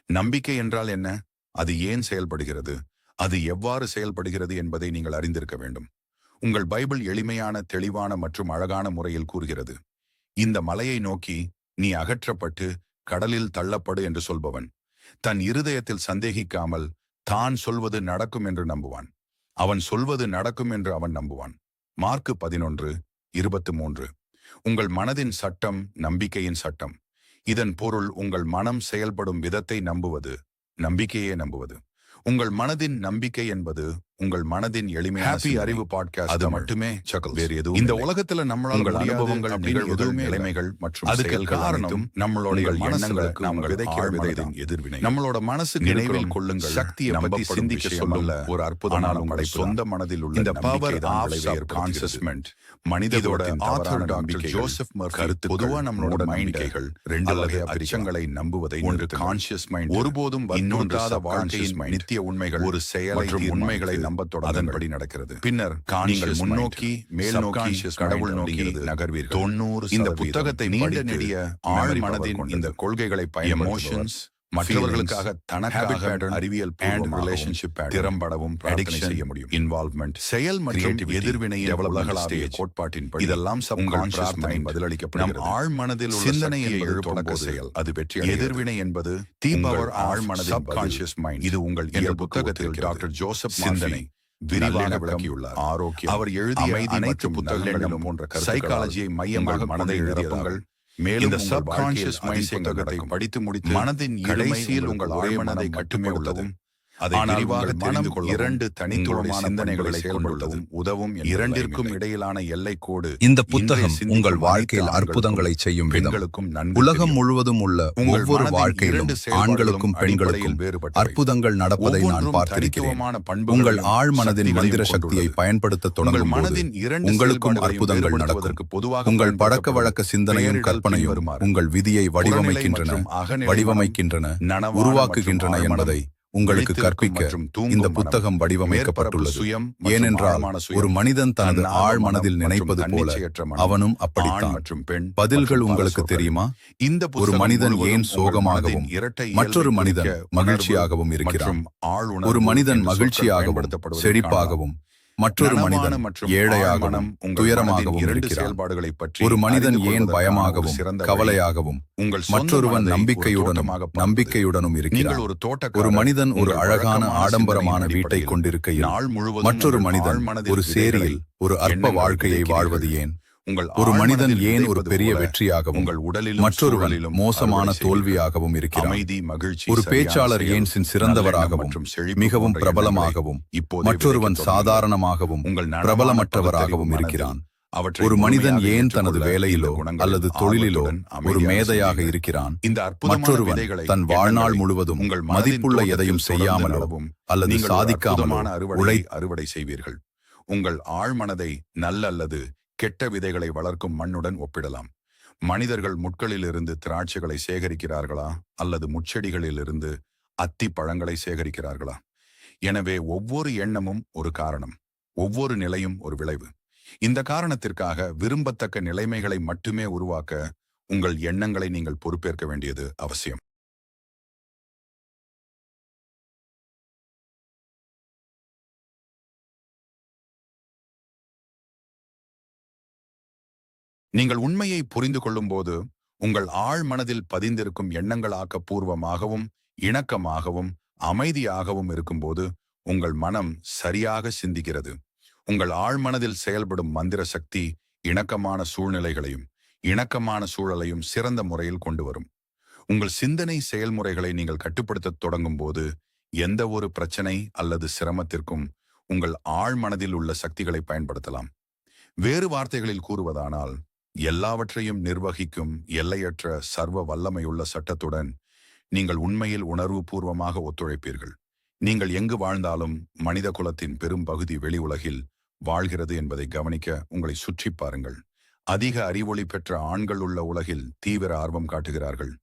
நம்பிக்கை என்றால் என்ன? அது ஏன் செயல்படுகிறது? அது எவ்வாறு செயல்படுகிறது என்பதை நீங்கள் அறிந்திருக்க வேண்டும். உங்கள் பைபிள் எளிமையான, தெளிவான மற்றும் அழகான முறையில் கூறுகிறது. இந்த மலையை நோக்கி நீ அகற்றப்பட்டு கடலில் தள்ளப்படு என்று சொல்பவன் தன் இருதயத்தில் சந்தேகிக்காமல் தான் சொல்வது நடக்கும் என்று நம்புவான். அவன் சொல்வது நடக்கும் என்று அவன் நம்புவான். மார்க்கு 11:23. உங்கள் மனதின் சட்டம் நம்பிக்கையின் சட்டம். இதன் பொருள் உங்கள் மனம் செயல்படும் விதத்தை நம்புவது, நம்பிக்கையே நம்புவது. உங்கள் மனதின் நம்பிக்கை என்பது உங்கள் மனதின் எளிமையான அறிவு பாட்காஸ்ட். அது மட்டுமே வேறு எதுவும். இந்த உலகத்துல நம்மளால் உங்கள் அனுபவங்கள், நிகழ்வுகள், நிலைமைகள் மற்றும் அதுக்கு காரணம் நம்மளுடைய எண்ணங்களுக்கு நாம் விதைக்கிற விதையின் எதிர்வினை. நம்மளோட மனசு நினைவில் கொள்ளுங்கள் சக்தியை பற்றி சிந்திக்க சொல்ல ஒரு அற்புதமான உங்களுடைய சொந்த மனதில் உள்ள இந்த பவர் ஆஃப் கான்சியஸ்மென்ட். மனிதனோட ஆத்தர் டாக்டர் ஜோசப் மர்ஃபி கருத்து பொதுவா நம்மளோட நம்பிக்கைகள் ரெண்டு வகை அச்சங்களை நம்புவதை ஒன்று கான்சியஸ் மைண்ட், ஒருபோதும் இன்னொன்றாத வாழ்க்கையின் நித்திய உண்மைகள், ஒரு செயலை உண்மைகளை நம்பத் அதன்படி நடக்கிறது. பின்னர் நீங்கள் முன்னோக்கி, மேல் நோக்கி, கடவுள் நோக்கி நகர்வீர்கள். 90 இந்த புத்தகத்தை நீண்ட நெடிய ஆழ் மனதின் இந்த கொள்கைகளை எமோஷன்ஸ் மற்றவர்களுக்காக தனக்காக அறிவியல் ரிலேஷன்ஷிப் திறம்படவும் பிரார்த்தனை செய்ய முடியும். இன்வால்வ்மெண்ட் செயல் மற்றும் எதிர்வினையின் உலகளாவிய கோட்பாட்டின்படி இதெல்லாம் சப்கான்ஷியஸ் மைண்ட் பதிலளிக்கப்படுகிறது. நம் ஆழ் மனதில் உள்ள சிந்தனையை எழுப்பும் செயல் அது வெற்றி. எதிர்வினை என்பது தீபவர் ஆழ் மனதின் சப்கான்ஷியஸ் மைண்ட். இது உங்கள் புத்தகத்தில் டாக்டர் ஜோசப் சிந்தனை விரிவாக விளக்கியுள்ளார். ஆரோக்கியம் அவர் எழுதிய அனைத்து புத்தகங்களிலும் போன்ற சைக்காலஜியை மையமாக மனதை நிரப்புங்கள். மேலும் இந்த சப்கான்ஷியஸ் மைண்ட் புத்தகத்தை படித்து முடித்து மனதின் கடைசியில் உங்கள் ஆழ்மனதை மட்டுமே உள்ளதும் அதை விரிவாக தெரிந்து கொள்ள இரண்டு தனித்துவமான சிந்தனைகளை செயல்படுத்தவும் உதவும். இரண்டிற்கும் இடையிலான எல்லைக்கோடு. இந்த புத்தகம் உங்கள் வாழ்க்கையில் அற்புதங்களை செய்யும் விதங்களுக்கும் உலகம் முழுவதும் உள்ள ஒவ்வொரு வாழ்க்கையிலும் ஆண்களுக்கும் பெண்களுக்கும் அற்புதங்கள் நடப்பதை நான் பார்த்திருக்கிறேன். உங்கள் ஆழ்மனதின் மந்திர சக்தியை பயன்படுத்த தொடங்கும் போது உங்களுக்கும் அற்புதங்கள் நடக்கும். உங்கள் பழக்க வழக்க சிந்தனையும் கற்பனையும் உங்கள் விதியை வடிவமைக்கின்றன, உருவாக்குகின்றன என்பதை உங்களுக்கு கற்பிக்க இந்த புத்தகம் வடிவமைக்கப்பட்டுள்ளது. ஏனென்றால் ஒரு மனிதன் தனது ஆழ் மனதில் நினைப்பது போல அவனும் அப்படித்தான். பதில்கள் உங்களுக்கு தெரியுமா? ஒரு மனிதன் ஏன் சோகமாகவும் மற்றொரு மனிதன் மகிழ்ச்சியாகவும் இருக்கிறான்? ஒரு மனிதன் மகிழ்ச்சியாகவும் செழிப்பாகவும் மற்றொரு மனிதன் ஏழையாகவும் துயரமாகவும் இருக்கிறான். ஒரு மனிதன் ஏன் பயமாகவும் கவலையாகவும் மற்றொருவன் நம்பிக்கையுடனும் இருக்கிறான்? ஒரு மனிதன் ஒரு அழகான ஆடம்பரமான வீட்டை கொண்டிருக்கையில் மற்றொரு மனிதன் ஒரு சேரியில் ஒரு அற்ப வாழ்க்கையை வாழ்வது ஏன்? ஒரு மனிதன் ஏன் ஒரு பெரிய வெற்றியாகவும் மற்றொருவன் மோசமான தோல்வியாகவும் இருக்கிறான்? ஒரு பேச்சாளர் ஏன் சிறந்தவராகவும் மிகவும் பிரபலமாகவும் மற்றொருவன் சாதாரணமாகவும் பிரபலமற்றவராகவும் இருக்கிறான்? ஒரு மனிதன் ஏன் தனது வேலையிலோ அல்லது தொழிலிலோ ஒரு மேதையாக இருக்கிறான்? மற்றொருவன் தன் வாழ்நாள் முழுவதும் மதிப்புள்ள எதையும் செய்யாமலோ அல்லது சாதிக்காமலோ அறுவடை செய்வீர்கள். உங்கள் ஆழ்மனதை நல்ல அல்லது கெட்ட விதைகளை வளர்க்கும் மண்ணுடன் ஒப்பிடலாம். மனிதர்கள் முட்களிலிருந்து திராட்சைகளை சேகரிக்கிறார்களா அல்லது முட்செடிகளிலிருந்து அத்தி பழங்களை சேகரிக்கிறார்களா? எனவே ஒவ்வொரு எண்ணமும் ஒரு காரணம், ஒவ்வொரு நிலையும் ஒரு விளைவு. இந்த காரணத்திற்காக விரும்பத்தக்க நிலைமைகளை மட்டுமே உருவாக்க உங்கள் எண்ணங்களை நீங்கள் பொறுப்பேற்க வேண்டியது அவசியம். நீங்கள் உண்மையை புரிந்து கொள்ளும்போது உங்கள் ஆழ் மனதில் பதிந்திருக்கும் எண்ணங்கள் ஆக்கப்பூர்வமாகவும் இணக்கமாகவும் அமைதியாகவும் இருக்கும்போது உங்கள் மனம் சரியாக சிந்திக்கிறது. உங்கள் ஆழ்மனதில் செயல்படும் மந்திர சக்தி இணக்கமான சூழ்நிலைகளையும் இணக்கமான சூழலையும் சிறந்த முறையில் கொண்டு வரும். உங்கள் சிந்தனை செயல்முறைகளை நீங்கள் கட்டுப்படுத்தத் தொடங்கும் போது எந்த ஒரு பிரச்சனை அல்லது சிரமத்திற்கும் உங்கள் ஆழ்மனதில் உள்ள சக்திகளை பயன்படுத்தலாம். வேறு வார்த்தைகளில் கூறுவதானால், எல்லாவற்றையும் நிர்வகிக்கும் எல்லையற்ற சர்வ வல்லமையுள்ள சட்டத்துடன் நீங்கள் உண்மையில் உணர்வுபூர்வமாக ஒத்துழைப்பீர்கள். நீங்கள் எங்கு வாழ்ந்தாலும் மனித குலத்தின் பெரும் பகுதி வெளி உலகில் வாழ்கிறது என்பதை கவனிக்க உங்களை சுற்றி பாருங்கள். அதிக அறிவொளி பெற்ற ஆண்கள் உள்ள உலகில் தீவிர ஆர்வம் காட்டுகிறார்கள்.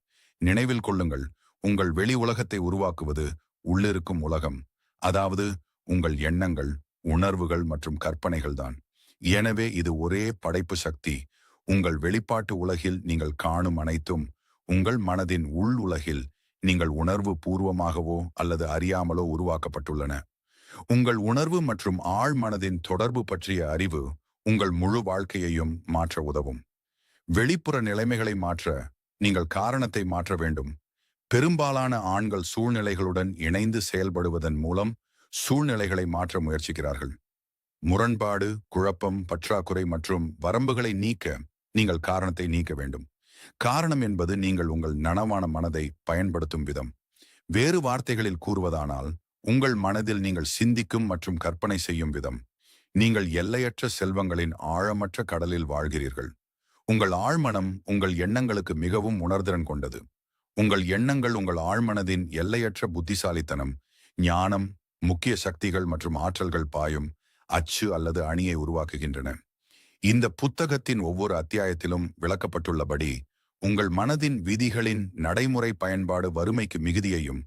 நினைவில் கொள்ளுங்கள், உங்கள் வெளி உலகத்தை உருவாக்குவது உள்ளிருக்கும் உலகம், அதாவது உங்கள் எண்ணங்கள், உணர்வுகள் மற்றும் கற்பனைகள் தான். எனவே இது ஒரே படைப்பு சக்தி. உங்கள் வெளிப்பாட்டு உலகில் நீங்கள் காணும் அனைத்தும் உங்கள் மனதின் உள் உலகில் நீங்கள் உணர்வு பூர்வமாகவோ அல்லது அறியாமலோ உருவாக்கப்பட்டுள்ளன. உங்கள் உணர்வு மற்றும் ஆழ் மனதின் தொடர்பு பற்றிய அறிவு உங்கள் முழு வாழ்க்கையையும் மாற்ற உதவும். வெளிப்புற நிலைமைகளை மாற்ற நீங்கள் காரணத்தை மாற்ற வேண்டும். பெரும்பாலான ஆண்கள் சூழ்நிலைகளுடன் இணைந்து செயல்படுவதன் மூலம் சூழ்நிலைகளை மாற்ற முயற்சிக்கிறார்கள். முரண்பாடு, குழப்பம், பற்றாக்குறை மற்றும் வரம்புகளை நீக்க நீங்கள் காரணத்தை நீக்க வேண்டும். காரணம் என்பது நீங்கள் உங்கள் நனவான மனதை பயன்படுத்தும் விதம். வேறு வார்த்தைகளில் கூறுவதானால், உங்கள் மனதில் நீங்கள் சிந்திக்கும் மற்றும் கற்பனை செய்யும் விதம். நீங்கள் எல்லையற்ற செல்வங்களின் ஆழமற்ற கடலில் வாழ்கிறீர்கள். உங்கள் ஆழ்மனம் உங்கள் எண்ணங்களுக்கு மிகவும் உணர்திறன் கொண்டது. உங்கள் எண்ணங்கள் உங்கள் ஆழ்மனதின் எல்லையற்ற புத்திசாலித்தனம், ஞானம், முக்கிய சக்திகள் மற்றும் ஆற்றல்கள் பாயும் அச்சு அல்லது அணியை உருவாக்குகின்றன. இந்த புத்தகத்தின் ஒவ்வொரு அத்தியாயத்திலும் விளக்கப்பட்டுள்ளபடி உங்கள் மனதின் விதிகளின் நடைமுறை பயன்பாடு வறுமைக்கு மிகுதியையும்,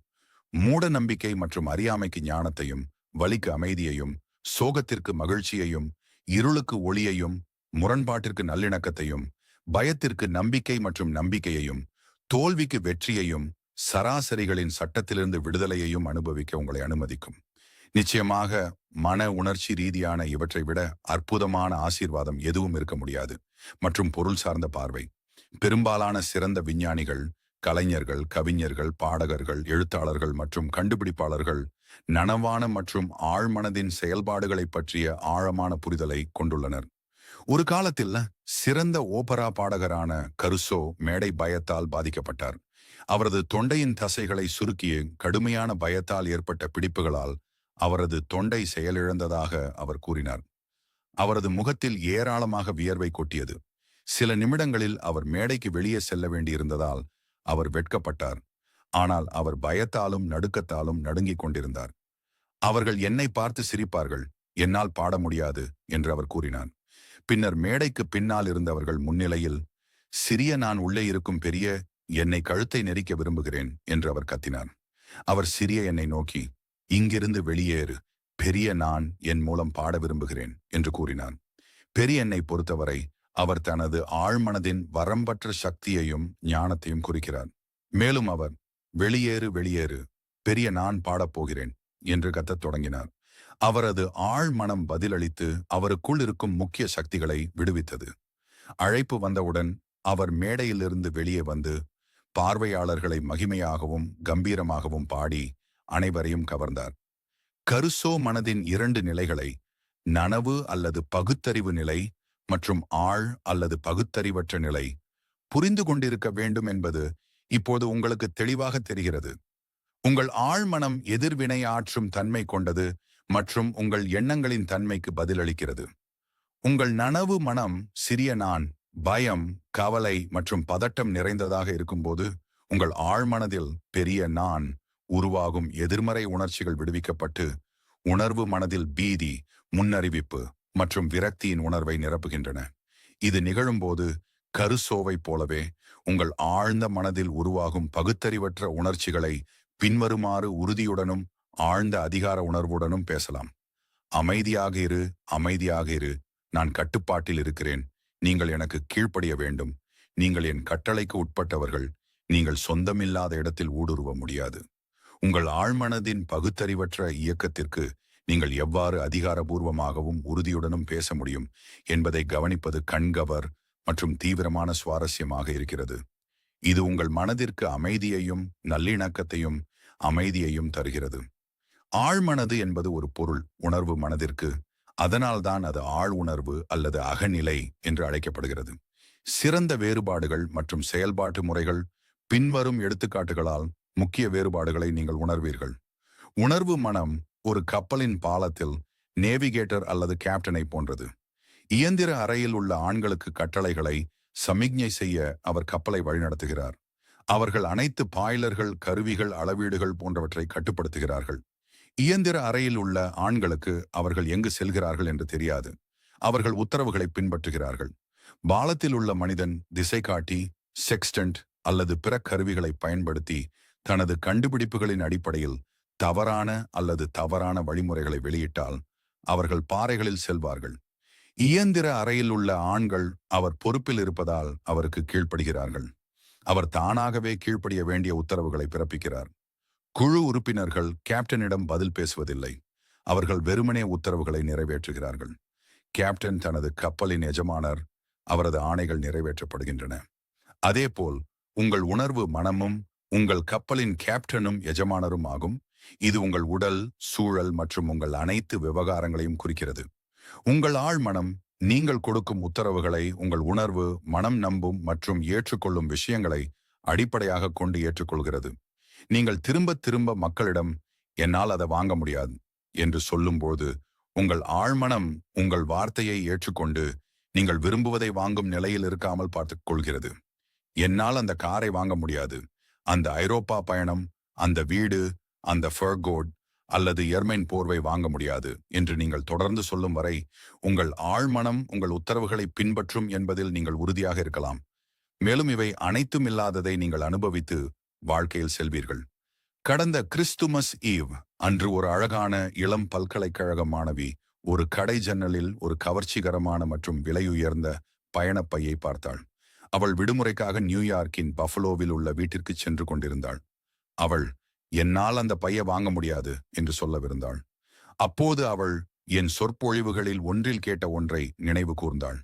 மூட நம்பிக்கை மற்றும் அறியாமைக்கு ஞானத்தையும், வலிக்கு அமைதியையும், சோகத்திற்கு மகிழ்ச்சியையும், இருளுக்கு ஒளியையும், முரண்பாட்டிற்கு நல்லிணக்கத்தையும், பயத்திற்கு நம்பிக்கை மற்றும் நம்பிக்கையையும், தோல்விக்கு வெற்றியையும், சராசரிகளின் சட்டத்திலிருந்து விடுதலையையும் அனுபவிக்க உங்களை அனுமதிக்கும். நிச்சயமாக மன உணர்ச்சி ரீதியான இவற்றை விட அற்புதமான ஆசீர்வாதம் எதுவும் இருக்க முடியாது. மற்றும் பொருள் சார்ந்த பார்வை. பெரும்பாலான சிறந்த விஞ்ஞானிகள், கலைஞர்கள், கவிஞர்கள், பாடகர்கள், எழுத்தாளர்கள் மற்றும் கண்டுபிடிப்பாளர்கள் நனவான மற்றும் ஆழ்மனதின் செயல்பாடுகளை பற்றிய ஆழமான புரிதலை கொண்டுள்ளனர். ஒரு காலத்தில் சிறந்த ஓபரா பாடகரான கருசோ மேடை பயத்தால் பாதிக்கப்பட்டார். அவரது தொண்டையின் தசைகளை சுருக்கிய கடுமையான பயத்தால் ஏற்பட்ட பிடிப்புகளால் அவரது தொண்டை செயலிழந்ததாக அவர் கூறினார். அவரது முகத்தில் ஏராளமாக வியர்வை கொட்டியது. சில நிமிடங்களில் அவர் மேடைக்கு வெளியே செல்ல வேண்டியிருந்ததால் அவர் வெட்கப்பட்டார். ஆனால் அவர் பயத்தாலும் நடுக்கத்தாலும் நடுங்கிக் கொண்டிருந்தார். அவர்கள் என்னை பார்த்து சிரிப்பார்கள், என்னால் பாட முடியாது என்று அவர் கூறினார். பின்னர் மேடைக்கு பின்னால் இருந்தவர்கள் முன்னிலையில், சிறிய நான் உள்ளே இருக்கும் பெரிய என்னை கழுத்தை நெரிக்க விரும்புகிறேன் என்று அவர் கத்தினார். அவர் சிறிய என்னை நோக்கி, இங்கிருந்து வெளியேறு, பெரிய நான் என் மூலம் பாட விரும்புகிறேன் என்று கூறினார். பெரிய என்னை பொறுத்தவரை அவர் தனது ஆழ்மனதின் வரம்பற்ற சக்தியையும் ஞானத்தையும் குறிக்கிறார். மேலும் அவர், வெளியேறு வெளியேறு, பெரிய நான் பாடப்போகிறேன் என்று கத்தத் தொடங்கினார். அவரது ஆழ்மனம் பதிலளித்து அவருக்குள் இருக்கும் முக்கிய சக்திகளை விடுவித்தது. அழைப்பு வந்தவுடன் அவர் மேடையிலிருந்து வெளியே வந்து பார்வையாளர்களை மகிமையாகவும் கம்பீரமாகவும் பாடி அனைவரையும் கவர்ந்தார். கருசோ மனதின் 2 நிலைகளை, நனவு அல்லது பகுத்தறிவு நிலை மற்றும் ஆழ் அல்லது பகுத்தறிவற்ற நிலை, புரிந்து கொண்டிருக்க வேண்டும் என்பது இப்போது உங்களுக்கு தெளிவாக தெரிகிறது. உங்கள் ஆழ்மனம் எதிர்வினை ஆற்றும் தன்மை கொண்டது மற்றும் உங்கள் எண்ணங்களின் தன்மைக்கு பதிலளிக்கிறது. உங்கள் நனவு மனம் சிறிய நான், பயம், கவலை மற்றும் பதட்டம் நிறைந்ததாக இருக்கும்போது, உங்கள் ஆழ்மனதில் பெரிய நான் உருவாகும் எதிர்மறை உணர்ச்சிகள் விடுவிக்கப்பட்டு உணர்வு மனதில் பீதி, முன்னறிவிப்பு மற்றும் விரக்தியின் உணர்வை நிரப்புகின்றன. இது நிகழும்போது கருசோவைப் போலவே உங்கள் ஆழ்ந்த மனதில் உருவாகும் பகுத்தறிவற்ற உணர்ச்சிகளை பின்வருமாறு உறுதியுடனும் ஆழ்ந்த அதிகார உணர்வுடனும் பேசலாம். அமைதியாக இரு, அமைதியாக இரு, நான் கட்டுப்பாட்டில் இருக்கிறேன், நீங்கள் எனக்கு கீழ்ப்படிய வேண்டும், நீங்கள் என் கட்டளைக்கு உட்பட்டவர்கள், நீங்கள் சொந்தமில்லாத இடத்தில் ஊடுருவ முடியாது. உங்கள் ஆழ்மனதின் பகுத்தறிவற்ற இயக்கத்திற்கு நீங்கள் எவ்வாறு அதிகாரபூர்வமாகவும் உறுதியுடனும் பேச முடியும் என்பதை கவனிப்பது கண்கவர் மற்றும் தீவிரமான சுவாரஸ்யமாக இருக்கிறது. இது உங்கள் மனதிற்கு அமைதியையும் நல்லிணக்கத்தையும் அமைதியையும் தருகிறது. ஆழ்மனது என்பது ஒரு பொருள் உணர்வு மனதிற்கு. அதனால்தான் அது ஆழ் உணர்வு அல்லது அகநிலை என்று அழைக்கப்படுகிறது. சிறந்த வேறுபாடுகள் மற்றும் செயல்பாட்டு முறைகள் பின்வரும் எடுத்துக்காட்டுகளால் முக்கிய வேறுபாடுகளை நீங்கள் உணர்வீர்கள். உணர்வு மனம் ஒரு கப்பலின் பாலத்தில் நேவிகேட்டர் அல்லது கேப்டனை போன்றது. இயந்திர அறையில் உள்ள ஆண்களுக்கு கட்டளைகளை சமிக்ஞை செய்ய அவர் கப்பலை வழிநடத்துகிறார். அவர்கள் அனைத்து பாய்லர்கள், கருவிகள், அளவீடுகள் போன்றவற்றை கட்டுப்படுத்துகிறார்கள். இயந்திர அறையில் உள்ள ஆண்களுக்கு அவர்கள் எங்கு செல்கிறார்கள் என்று தெரியாது. அவர்கள் உத்தரவுகளை பின்பற்றுகிறார்கள். பாலத்தில் உள்ள மனிதன் திசை காட்டி, செக்ஸ்டன்ட் அல்லது பிற கருவிகளை பயன்படுத்தி தனது கண்டுபிடிப்புகளின் அடிப்படையில் தவறான வழிமுறைகளை வெளியிட்டால் அவர்கள் பாறைகளில் செல்வார்கள். இயந்திர அறையில் உள்ள ஆண்கள் அவர் பொறுப்பில் இருப்பதால் அவருக்கு கீழ்ப்படுகிறார்கள். அவர் தானாகவே கீழ்ப்படிய வேண்டிய உத்தரவுகளை பிறப்பிக்கிறார். குழு உறுப்பினர்கள் கேப்டனிடம் பதில் பேசுவதில்லை. அவர்கள் வெறுமனே உத்தரவுகளை நிறைவேற்றுகிறார்கள். கேப்டன் தனது கப்பலின் எஜமானர். அவரது ஆணைகள் நிறைவேற்றப்படுகின்றன. அதேபோல் உங்கள் உணர்வு மனமும் உங்கள் கப்பலின் கேப்டனும் எஜமானரும் ஆகும். இது உங்கள் உடல், சூழல் மற்றும் உங்கள் அனைத்து விவகாரங்களையும் குறிக்கிறது. உங்கள் ஆழ்மனம் நீங்கள் கொடுக்கும் உத்தரவுகளை உங்கள் உணர்வு மனம் நம்பும் மற்றும் ஏற்றுக்கொள்ளும் விஷயங்களை அடிப்படையாக கொண்டு ஏற்றுக்கொள்கிறது. நீங்கள் திரும்ப திரும்ப மக்களிடம் என்னால் அதை வாங்க முடியாது என்று சொல்லும்போது உங்கள் ஆழ்மனம் உங்கள் வார்த்தையை ஏற்றுக்கொண்டு நீங்கள் விரும்புவதை வாங்கும் நிலையில் இருக்காமல் பார்த்துக் கொள்கிறது. என்னால் அந்த காரை வாங்க முடியாது, அந்த ஐரோப்பா பயணம், அந்த வீடு, அந்த ஃபர்கோட் அல்லது எர்மைன் போர்வை வாங்க முடியாது என்று நீங்கள் தொடர்ந்து சொல்லும் வரை உங்கள் ஆழ்மனம் உங்கள் உத்தரவுகளை பின்பற்றும் என்பதில் நீங்கள் உறுதியாக இருக்கலாம். மேலும் இவை அனைத்தும் இல்லாததை நீங்கள் அனுபவித்து வாழ்க்கையில் செல்வீர்கள். கடந்த கிறிஸ்துமஸ் ஈவ் அன்று ஒரு அழகான இளம் பல்கலைக்கழக மாணவி ஒரு கடை ஜன்னலில் ஒரு கவர்ச்சிகரமான மற்றும் விலையுயர்ந்த பயணப்பையை பார்த்தாள். அவள் விடுமுறைக்காக நியூயார்க்கின் பஃபலோவில் உள்ள வீட்டிற்கு சென்று கொண்டிருந்தாள். அவள் என்னால் அந்த பையை வாங்க முடியாது என்று சொல்லவிருந்தாள். அப்போது அவள் என் சொற்பொழிவுகளில் ஒன்றில் கேட்ட ஒன்றை நினைவு கூர்ந்தாள்.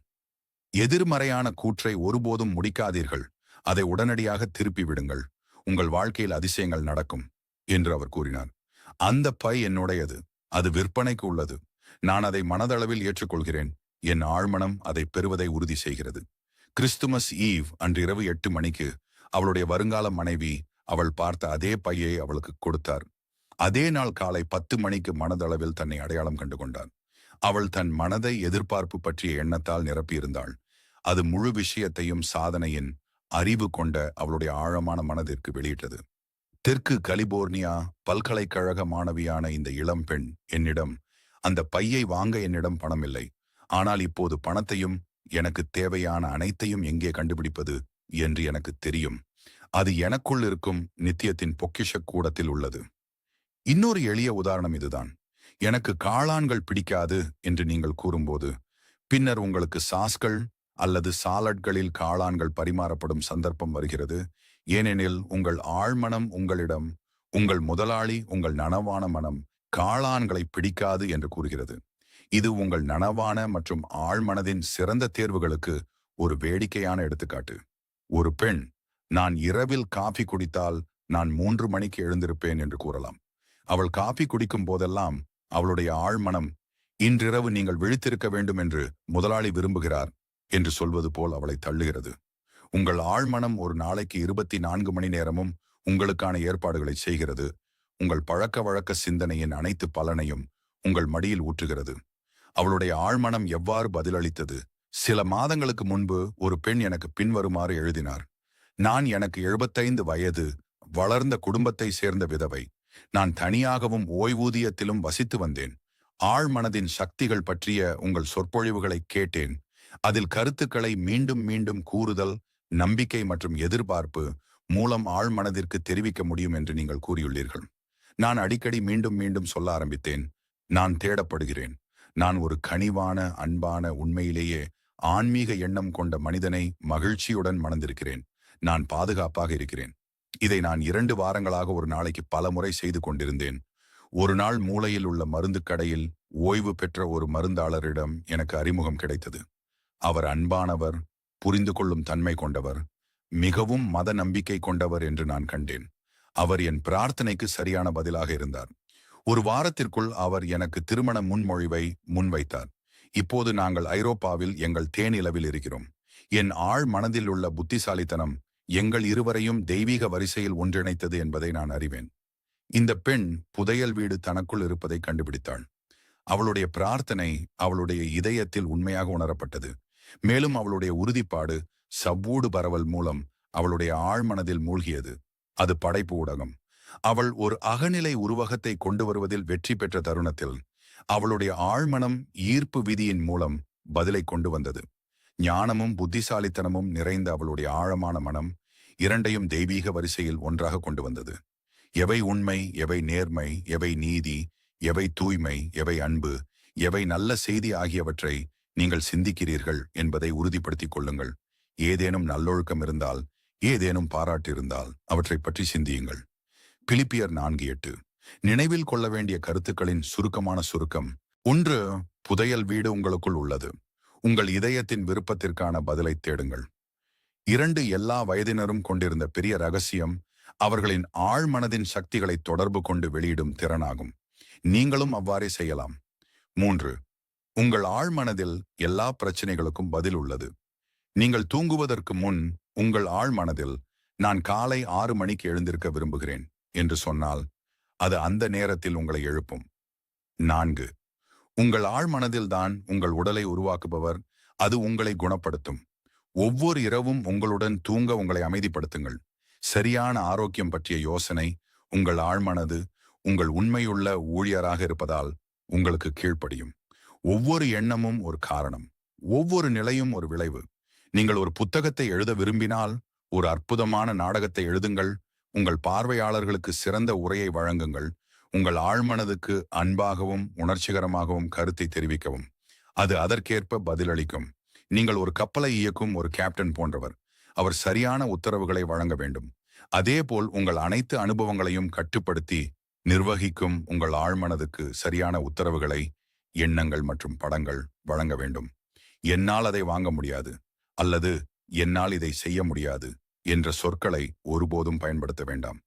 எதிர்மறையான கூற்றை ஒருபோதும் முடிக்காதீர்கள், அதை உடனடியாக திருப்பி விடுங்கள், உங்கள் வாழ்க்கையில் அதிசயங்கள் நடக்கும் என்று அவர் கூறினார். அந்த பை என்னுடையது, அது விற்பனைக்கு உள்ளது, நான் அதை மனதளவில் ஏற்றுக்கொள்கிறேன், என் ஆழ்மனம் அதை பெறுவதை உறுதி செய்கிறது. கிறிஸ்துமஸ் ஈவ் அன்று இரவு 8 மணிக்கு அவளுடைய வருங்கால மனைவி அவள் பார்த்த அதே பையை அவளுக்கு கொடுத்தார். அதே நாள் காலை 10 மணிக்கு மனதளவில் தன்னை அடையாளம் கண்டு கொண்டார். அவள் தன் மனதை எதிர்பார்ப்பு பற்றிய எண்ணத்தால் நிரப்பியிருந்தாள். அது முழு விஷயத்தையும் சாதனையின் அறிவு கொண்ட அவளுடைய ஆழமான மனதிற்கு வெளியிட்டது. தெற்கு கலிபோர்னியா பல்கலைக்கழக மாணவியான இந்த இளம் பெண் என்னிடம், அந்த பையை வாங்க என்னிடம் பணம் இல்லை, ஆனால் இப்போது பணத்தையும் எனக்கு தேவையான அனைத்தையும் எங்கே கண்டுபிடிப்பது என்று எனக்கு தெரியும், அது எனக்குள் இருக்கும் நித்தியத்தின் பொக்கிஷ கூடத்தில் உள்ளது. இன்னொரு எளிய உதாரணம் இதுதான். எனக்கு காளான்கள் பிடிக்காது என்று நீங்கள் கூறும்போது பின்னர் உங்களுக்கு சாஸ்கள் அல்லது சாலட்களில் காளான்கள் பரிமாறப்படும் சந்தர்ப்பம் வருகிறது. ஏனெனில் உங்கள் ஆழ்மனம் உங்களிடம், உங்கள் முதலாளி, உங்கள் நனவான மனம் காளான்களை பிடிக்காது என்று கூறுகிறது. இது உங்கள் நனவான மற்றும் ஆழ்மனதின் சிறந்த தேர்வுகளுக்கு ஒரு வேடிக்கையான எடுத்துக்காட்டு. ஒரு பெண், நான் இரவில் காஃபி குடித்தால் நான் 3 மணிக்கு எழுந்திருப்பேன் என்று கூறலாம். அவள் காஃபி குடிக்கும் போதெல்லாம் அவளுடைய ஆழ்மனம், இன்றிரவு நீங்கள் விழித்திருக்க வேண்டும் என்று முதலாளி விரும்புகிறார் என்று சொல்வது போல் அவளை தள்ளுகிறது. உங்கள் ஆழ்மனம் ஒரு நாளைக்கு 24 மணி நேரமும் உங்களுக்கான ஏற்பாடுகளை செய்கிறது. உங்கள் பழக்க வழக்க சிந்தனையின் அனைத்து பலனையும் உங்கள் மடியில் ஊற்றுகிறது. அவளுடைய ஆழ்மனம் எவ்வாறு பதிலளித்தது? சில மாதங்களுக்கு முன்பு ஒரு பெண் எனக்கு பின்வருமாறு எழுதினார். நான் எனக்கு 75 வயது, வளர்ந்த குடும்பத்தை சேர்ந்த விதவை. நான் தனியாகவும் ஓய்வூதியத்திலும் வசித்து வந்தேன். ஆழ்மனதின் சக்திகள் பற்றிய உங்கள் சொற்பொழிவுகளை கேட்டேன். அதில் கருத்துக்களை மீண்டும் மீண்டும் கூறுதல், நம்பிக்கை மற்றும் எதிர்பார்ப்பு மூலம் ஆழ்மனதிற்கு தெரிவிக்க முடியும் என்று நீங்கள் கூறியுள்ளீர்கள். நான் அடிக்கடி மீண்டும் மீண்டும் சொல்ல ஆரம்பித்தேன், நான் தேடப்படுகிறேன். நான் ஒரு கனிவான, அன்பான, உண்மையிலேயே ஆன்மீக எண்ணம் கொண்ட மனிதனை மகிழ்ச்சியுடன் மணந்திருக்கிறேன். நான் பாதுகாப்பாக இருக்கிறேன். இதை நான் 2 வாரங்களாக ஒரு நாளைக்கு பல முறை செய்து கொண்டிருந்தேன். ஒரு நாள் மூலையில் உள்ள மருந்து கடையில் ஓய்வு பெற்ற ஒரு மருந்தாளரிடம் எனக்கு அறிமுகம் கிடைத்தது. அவர் அன்பானவர், புரிந்து கொள்ளும் தன்மை கொண்டவர், மிகவும் மத நம்பிக்கை கொண்டவர் என்று நான் கண்டேன். அவர் என் பிரார்த்தனைக்கு சரியான பதிலாக இருந்தார். ஒரு வாரத்திற்குள் அவர் எனக்கு திருமண முன்மொழிவை முன்வைத்தார். இப்போது நாங்கள் ஐரோப்பாவில் எங்கள் தேனிலவில் இருக்கிறோம். என் ஆழ் மனதில் உள்ள புத்திசாலித்தனம் எங்கள் இருவரையும் தெய்வீக வரிசையில் ஒன்றிணைத்தது என்பதை நான் அறிவேன். இந்த பெண் புதையல் வீடு தனக்குள் இருப்பதை கண்டுபிடித்தாள். அவளுடைய பிரார்த்தனை அவளுடைய இதயத்தில் உண்மையாக உணரப்பட்டது. மேலும் அவளுடைய உறுதிப்பாடு சவ்வூடு பரவல் மூலம் அவளுடைய ஆழ்மனதில் மூழ்கியது. அது படைப்பு ஊடகம். அவள் ஒரு அகநிலை உருவகத்தை கொண்டு வருவதில் வெற்றி பெற்ற தருணத்தில் அவளுடைய ஆழ்மனம் ஈர்ப்பு விதியின் மூலம் பதிலை கொண்டு வந்தது. ஞானமும் புத்திசாலித்தனமும் நிறைந்த அவளுடைய ஆழமான மனம் இரண்டையும் தெய்வீக வரிசையில் ஒன்றாக கொண்டு வந்தது. எவை உண்மை, எவை நேர்மை, எவை நீதி, எவை தூய்மை, எவை அன்பு, எவை நல்ல செய்தி ஆகியவற்றை நீங்கள் சிந்திக்கிறீர்கள் என்பதை உறுதிப்படுத்திக் கொள்ளுங்கள். ஏதேனும் நல்லொழுக்கம் இருந்தால், ஏதேனும் பாராட்டு இருந்தால் அவற்றை பற்றி சிந்தியுங்கள். பிலிப்பியர் 4:8. நினைவில் கொள்ள வேண்டிய கருத்துக்களின் சுருக்கமான சுருக்கம். 1. புதையல் வீடு உங்களுக்குள் உள்ளது. உங்கள் இதயத்தின் விருப்பத்திற்கான பதிலை தேடுங்கள். 2. எல்லா வயதினரும் கொண்டிருந்த பெரிய ரகசியம் அவர்களின் ஆழ்மனதின் சக்திகளை தொடர்பு கொண்டு வெளியிடும் திறனாகும். நீங்களும் அவ்வாறே செய்யலாம். 3. உங்கள் ஆழ்மனதில் எல்லா பிரச்சனைகளுக்கும் பதில் உள்ளது. நீங்கள் தூங்குவதற்கு முன் உங்கள் ஆழ்மனதில் நான் காலை 6 மணிக்கு எழுந்திருக்க விரும்புகிறேன் என்று சொன்னால் அது அந்த நேரத்தில் உங்களை எழுப்பும். 4. உங்கள் ஆழ்மனதில் தான் உங்கள் உடலை உருவாக்குபவர். அது உங்களை குணப்படுத்தும். ஒவ்வொரு இரவும் உங்களுடன் தூங்க உங்களை அமைதிப்படுத்துங்கள். சரியான ஆரோக்கியம் பற்றிய யோசனை. உங்கள் ஆழ்மனது உங்கள் உண்மையுள்ள ஊழியராக இருப்பதால் உங்களுக்கு கீழ்ப்படியும். ஒவ்வொரு எண்ணமும் ஒரு காரணம், ஒவ்வொரு நிலையும் ஒரு விளைவு. நீங்கள் ஒரு புத்தகத்தை எழுத விரும்பினால் ஒரு அற்புதமான நாடகத்தை எழுதுங்கள். உங்கள் பார்வையாளர்களுக்கு சிறந்த உரையை வழங்குங்கள். உங்கள் ஆழ்மனதுக்கு அன்பாகவும் உணர்ச்சிகரமாகவும் கருத்தை தெரிவிக்கவும். அது அதற்கேற்ப பதிலளிக்கும். நீங்கள் ஒரு கப்பலை இயக்கும் ஒரு கேப்டன் போன்றவர். அவர் சரியான உத்தரவுகளை வழங்க வேண்டும். அதேபோல் உங்கள் அனைத்து அனுபவங்களையும் கட்டுப்படுத்தி நிர்வகிக்கும் உங்கள் ஆழ்மனதுக்கு சரியான உத்தரவுகளை, எண்ணங்கள் மற்றும் படங்கள் வழங்க வேண்டும். என்னால் அதை வாங்க முடியாது அல்லது என்னால் இதை செய்ய முடியாது என்ற சொற்களை ஒருபோதும் பயன்படுத்த வேண்டாம்.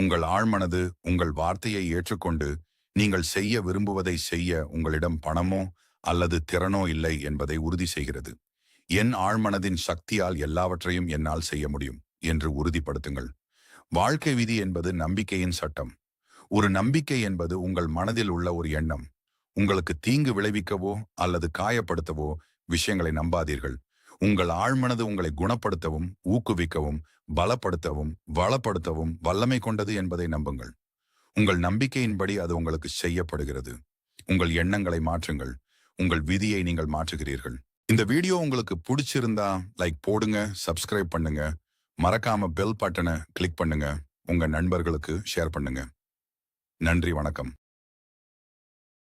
உங்கள் ஆழ்மனது உங்கள் வார்த்தையை ஏற்றுக்கொண்டு நீங்கள் செய்ய விரும்புவதை செய்ய உங்களிடம் பணமோ அல்லது திறனோ இல்லை என்பதை உறுதி செய்கிறது. என் ஆழ்மனதின் சக்தியால் எல்லாவற்றையும் என்னால் செய்ய முடியும் என்று உறுதிப்படுத்துங்கள். வாழ்க்கை விதி என்பது நம்பிக்கையின் சட்டம். ஒரு நம்பிக்கை என்பது உங்கள் மனதில் உள்ள ஒரு எண்ணம். உங்களுக்கு தீங்கு விளைவிக்கவோ அல்லது காயப்படுத்தவோ விஷயங்களை நம்பாதீர்கள். உங்கள் ஆழ்மனது உங்களை குணப்படுத்தவும் ஊக்குவிக்கவும் பலப்படுத்தவும் வளப்படுத்தவும் வல்லமை கொண்டது என்பதை நம்புங்கள். உங்கள் நம்பிக்கையின்படி அது உங்களுக்கு செய்யப்படுகிறது. உங்கள் எண்ணங்களை மாற்றுங்கள். உங்கள் விதியை நீங்கள் மாற்றுகிறீர்கள். இந்த வீடியோ உங்களுக்கு பிடிச்சிருந்தா லைக் போடுங்க, சப்ஸ்கிரைப் பண்ணுங்க, மறக்காம பெல் பட்டனை கிளிக் பண்ணுங்க, உங்க நண்பர்களுக்கு ஷேர் பண்ணுங்க. நன்றி, வணக்கம்.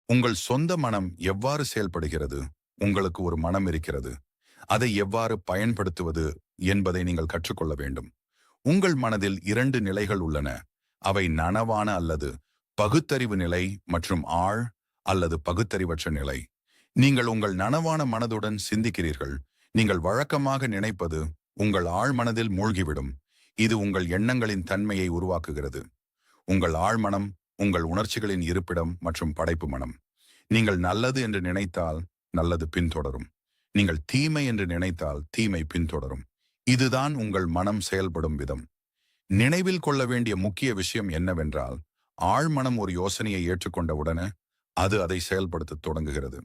உங்கள் சொந்த மனம் எவ்வாறு செயல்படுகிறது? உங்களுக்கு ஒரு மனம் இருக்கிறது. அதை எவ்வாறு பயன்படுத்துவது என்பதை நீங்கள் கற்றுக்கொள்ள வேண்டும். உங்கள் மனதில் 2 நிலைகள் உள்ளன. அவை நனவான அல்லது பகுத்தறிவு நிலை மற்றும் ஆழ் அல்லது பகுத்தறிவற்ற நிலை. நீங்கள் உங்கள் நனவான மனதுடன் சிந்திக்கிறீர்கள். நீங்கள் வழக்கமாக நினைப்பது உங்கள் ஆழ்மனதில் மூழ்கிவிடும். இது உங்கள் எண்ணங்களின் தன்மையை உருவாக்குகிறது. உங்கள் ஆழ்மனம் உங்கள் உணர்ச்சிகளின் இருப்பிடம் மற்றும் படைப்பு மனம். நீங்கள் நல்லது என்று நினைத்தால் நல்லது பின்தொடரும். நீங்கள் தீமை என்று நினைத்தால் தீமை பின்தொடரும். இதுதான் உங்கள் மனம் செயல்படும் விதம். நினைவில் கொள்ள வேண்டிய முக்கிய விஷயம் என்னவென்றால், ஆழ்மனம் ஒரு யோசனையை ஏற்றுக்கொண்டவுடனே அது அதை செயல்படுத்த தொடங்குகிறது.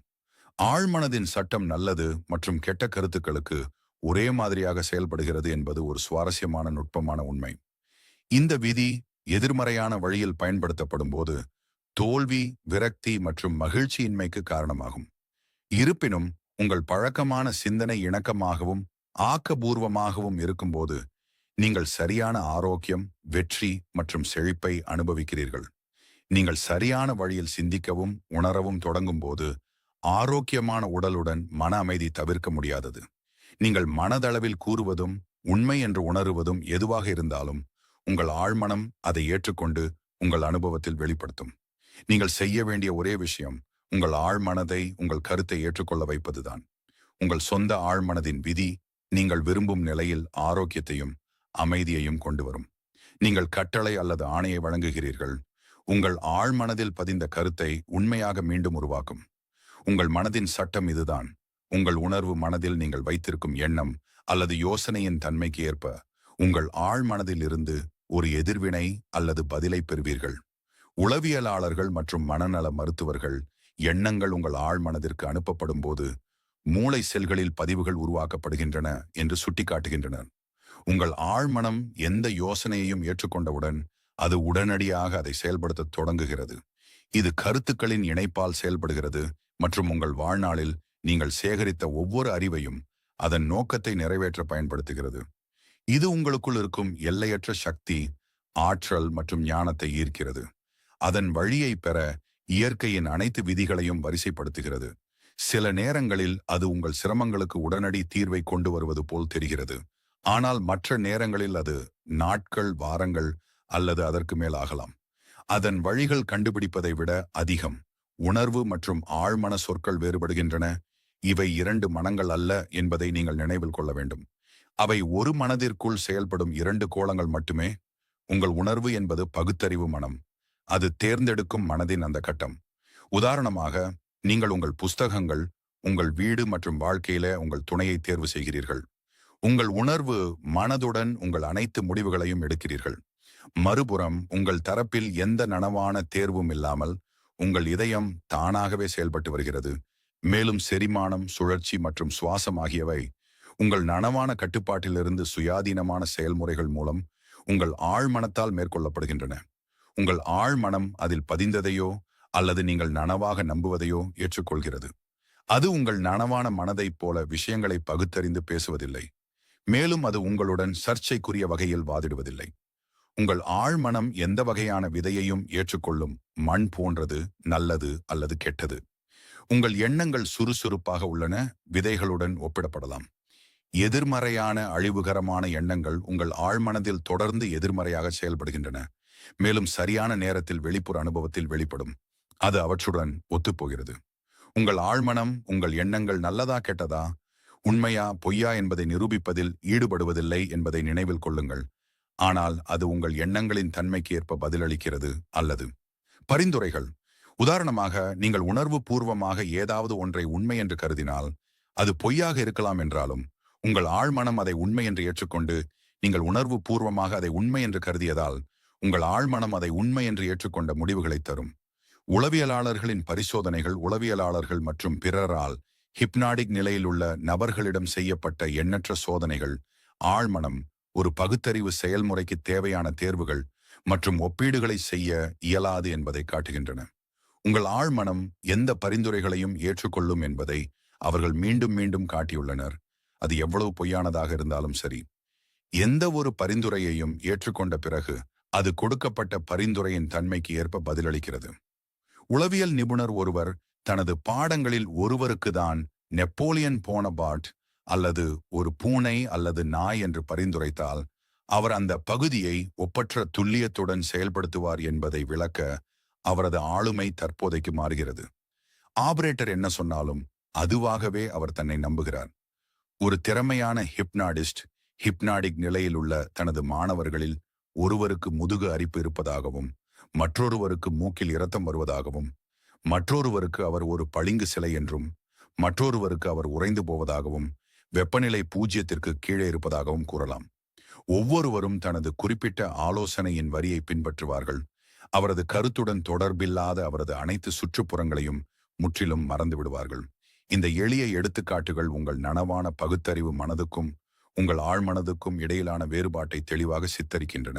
ஆழ்மனதின் சட்டம் நல்லது மற்றும் கெட்ட கருத்துக்களுக்கு ஒரே மாதிரியாக செயல்படுகிறது என்பது ஒரு சுவாரஸ்யமான நுட்பமான உண்மை. இந்த விதி எதிர்மறையான வழியில் பயன்படுத்தப்படும் போது தோல்வி, விரக்தி மற்றும் மகிழ்ச்சியின்மைக்கு காரணமாகும். இருப்பினும் உங்கள் பழக்கமான சிந்தனை இணக்கமாகவும் ஆக்கபூர்வமாகவும் இருக்கும்போது நீங்கள் சரியான ஆரோக்கியம், வெற்றி மற்றும் செழிப்பை அனுபவிக்கிறீர்கள். நீங்கள் சரியான வழியில் சிந்திக்கவும் உணரவும் தொடங்கும் போது ஆரோக்கியமான உடலுடன் மன அமைதி தவிர்க்க முடியாதது. நீங்கள் மனதளவில் கூறுவதும் உண்மை என்று உணருவதும் எதுவாக இருந்தாலும் உங்கள் ஆழ்மனம் அதை ஏற்றுக்கொண்டு உங்கள் அனுபவத்தில் வெளிப்படுத்தும். நீங்கள் செய்ய வேண்டிய ஒரே விஷயம் உங்கள் ஆழ்மனதை உங்கள் கருத்தை ஏற்றுக்கொள்ள வைப்பதுதான். உங்கள் சொந்த ஆழ்மனதின் விதி நீங்கள் விரும்பும் நிலையில் ஆரோக்கியத்தையும் அமைதியையும் கொண்டு வரும். நீங்கள் கட்டளை அல்லது ஆணையை வழங்குகிறீர்கள். உங்கள் ஆழ்மனதில் பதிந்த கருத்தை உண்மையாக மீண்டும் உருவாக்கும். உங்கள் மனதின் சட்டம் இதுதான். உங்கள் உணர்வு மனதில் நீங்கள் வைத்திருக்கும் எண்ணம் அல்லது யோசனையின் தன்மைக்கு ஏற்ப உங்கள் ஆழ்மனதில் இருந்து ஒரு எதிர்வினை அல்லது பதிலை பெறுவீர்கள். உளவியலாளர்கள் மற்றும் மனநல மருத்துவர்கள் எண்ணங்கள் உங்கள் ஆழ்மனதிற்கு அனுப்பப்படும் போது மூளை செல்களில் பதிவுகள் உருவாக்கப்படுகின்றன என்று சுட்டிக்காட்டுகின்றனர். உங்கள் ஆழ்மனம் எந்த யோசனையையும் ஏற்றுக்கொண்டவுடன் அது உடனடியாக அதை செயல்படுத்த தொடங்குகிறது. இது கருத்துக்களின் இணைப்பால் செயல்படுகிறது மற்றும் உங்கள் வாழ்நாளில் நீங்கள் சேகரித்த ஒவ்வொரு அறிவையும் அதன் நோக்கத்தை நிறைவேற்ற பயன்படுத்துகிறது. இது உங்களுக்குள் இருக்கும் எல்லையற்ற சக்தி, ஆற்றல் மற்றும் ஞானத்தை ஈர்க்கிறது. அதன் வழியை பெற இயற்கையின் அனைத்து விதிகளையும் வரிசைப்படுத்துகிறது. சில நேரங்களில் அது உங்கள் சிரமங்களுக்கு உடனடி தீர்வை கொண்டு வருவது போல் தெரிகிறது. ஆனால் மற்ற நேரங்களில் அது நாட்கள், வாரங்கள் அல்லது அதற்கு மேல் ஆகலாம். அதன் வழிகள் கண்டுபிடிப்பதை விட அதிகம். உணர்வு மற்றும் ஆழ்மன சொற்கள் வேறுபடுகின்றன. இவை இரண்டு மனங்கள் அல்ல என்பதை நீங்கள் நினைவில் கொள்ள வேண்டும். அவை ஒரு மனதிற்குள் செயல்படும் இரண்டு கோளங்கள் மட்டுமே. உங்கள் உணர்வு என்பது பகுத்தறிவு மனம். அது தேர்ந்தெடுக்கும் மனதின் அந்த கட்டம். உதாரணமாக, நீங்கள் உங்கள் புஸ்தகங்கள், உங்கள் வீடு மற்றும் வாழ்க்கையில உங்கள் துணையை தேர்வு செய்கிறீர்கள். உங்கள் உணர்வு மனதுடன் உங்கள் அனைத்து முடிவுகளையும் எடுக்கிறீர்கள். மறுபுறம், உங்கள் தரப்பில் எந்த நனவான தேர்வும் இல்லாமல் உங்கள் இதயம் தானாகவே செயல்பட்டு வருகிறது. மேலும் செரிமானம், சுழற்சி மற்றும் சுவாசம் ஆகியவை உங்கள் நனவான கட்டுப்பாட்டிலிருந்து சுயாதீனமான செயல்முறைகள் மூலம் உங்கள் ஆழ்மனத்தால் மேற்கொள்ளப்படுகின்றன. உங்கள் ஆழ்மனம் அதில் பதிந்ததையோ அல்லது நீங்கள் நனவாக நம்புவதையோ ஏற்றுக்கொள்கிறது. அது உங்கள் நனவான மனதைப் போல விஷயங்களை பகுத்தறிந்து பேசுவதில்லை. மேலும் அது உங்களுடன் சர்ச்சைக்குரிய வகையில் வாதிடுவதில்லை. உங்கள் ஆழ்மனம் எந்த வகையான விதையையும் ஏற்றுக்கொள்ளும். மண் போன்றது, நல்லது அல்லது கெட்டது. உங்கள் எண்ணங்கள் சுறுசுறுப்பாக உள்ளன, விதைகளுடன் ஒப்பிடப்படலாம். எதிர்மறையான அழிவுகரமான எண்ணங்கள் உங்கள் ஆழ்மனதில் தொடர்ந்து எதிர்மறையாக செயல்படுகின்றன. மேலும் சரியான நேரத்தில் வெளிப்புற அனுபவத்தில் வெளிப்படும். அது அவற்றுடன் ஒத்துப்போகிறது. உங்கள் ஆழ்மனம் உங்கள் எண்ணங்கள் நல்லதா கெட்டதா, உண்மையா பொய்யா என்பதை நிரூபிப்பதில் ஈடுபடுவதில்லை என்பதை நினைவில் கொள்ளுங்கள். ஆனால் அது உங்கள் எண்ணங்களின் தன்மைக்கு ஏற்ப பதிலளிக்கிறது. அல்லது பரிந்துரைகள். உதாரணமாக, நீங்கள் உணர்வு பூர்வமாக ஏதாவது ஒன்றை உண்மை என்று கருதினால் அது பொய்யாக இருக்கலாம் என்றாலும் உங்கள் ஆழ்மனம் அதை உண்மை என்று ஏற்றுக்கொண்டு நீங்கள் உணர்வு பூர்வமாக அதை உண்மை என்று கருதியதால் உங்கள் ஆழ்மனம் அதை உண்மை என்று ஏற்றுக்கொண்ட முடிவுகளை தரும். உளவியலாளர்களின் பரிசோதனைகள் உளவியலாளர்கள் மற்றும் பிறரால் ஹிப்னாடிக் நிலையில் உள்ள நபர்களிடம் செய்யப்பட்ட எண்ணற்ற சோதனைகள் ஆழ்மனம் ஒரு பகுத்தறிவு செயல்முறைக்கு தேவையான தேர்வுகள் மற்றும் ஒப்பீடுகளை செய்ய இயலாது என்பதை காட்டுகின்றன. உங்கள் ஆழ்மனம் எந்த பரிந்துரைகளையும் ஏற்றுக்கொள்ளும் என்பதை அவர்கள் மீண்டும் மீண்டும் காட்டியுள்ளனர். அது எவ்வளவு பொய்யானதாக இருந்தாலும் சரி. எந்த ஒரு பரிந்துரையையும் ஏற்றுக்கொண்ட பிறகு அது கொடுக்கப்பட்ட பரிந்துரையின் தன்மைக்கு ஏற்ப பதிலளிக்கிறது. உளவியல் நிபுணர் ஒருவர் தனது பாடங்களில் ஒருவருக்கு தான் நெப்போலியன் போனபார்ட் அல்லது ஒரு பூனை அல்லது நாய் என்று பரிந்துரைத்தால் அவர் அந்த பகுதியை ஒப்பற்ற துல்லியத்துடன் செயல்படுத்துவார் என்பதை விளக்க அவரது ஆளுமை தற்போதைக்கு மாறுகிறது. ஆபரேட்டர் என்ன சொன்னாலும் அதுவாகவே அவர் தன்னை நம்புகிறார். ஒரு திறமையான ஹிப்னாடிஸ்ட் ஹிப்னாடிக் நிலையில் உள்ள தனது மாணவர்களில் ஒருவருக்கு முதுகு அரிப்பு இருப்பதாகவும், மற்றொருவருக்கு மூக்கில் இரத்தம் வருவதாகவும், மற்றொருவருக்கு அவர் ஒரு பளிங்கு சிலை என்றும், மற்றொருவருக்கு அவர் உறைந்து போவதாகவும், வெப்பநிலை 0க்கு கீழே இருப்பதாகவும் கூறலாம். ஒவ்வொருவரும் தனது குறிப்பிட்ட ஆலோசனையின் வரியை பின்பற்றுவார்கள். அவரது கருத்துடன் தொடர்பில்லாத அவரது அனைத்து சுற்றுப்புறங்களையும் முற்றிலும் மறந்து விடுவார்கள். இந்த எளிய எடுத்துக்காட்டுகள் உங்கள் நனவான பகுத்தறிவு மனதுக்கும் உங்கள் ஆழ்மனதுக்கும் இடையிலான வேறுபாட்டை தெளிவாக சித்தரிக்கின்றன.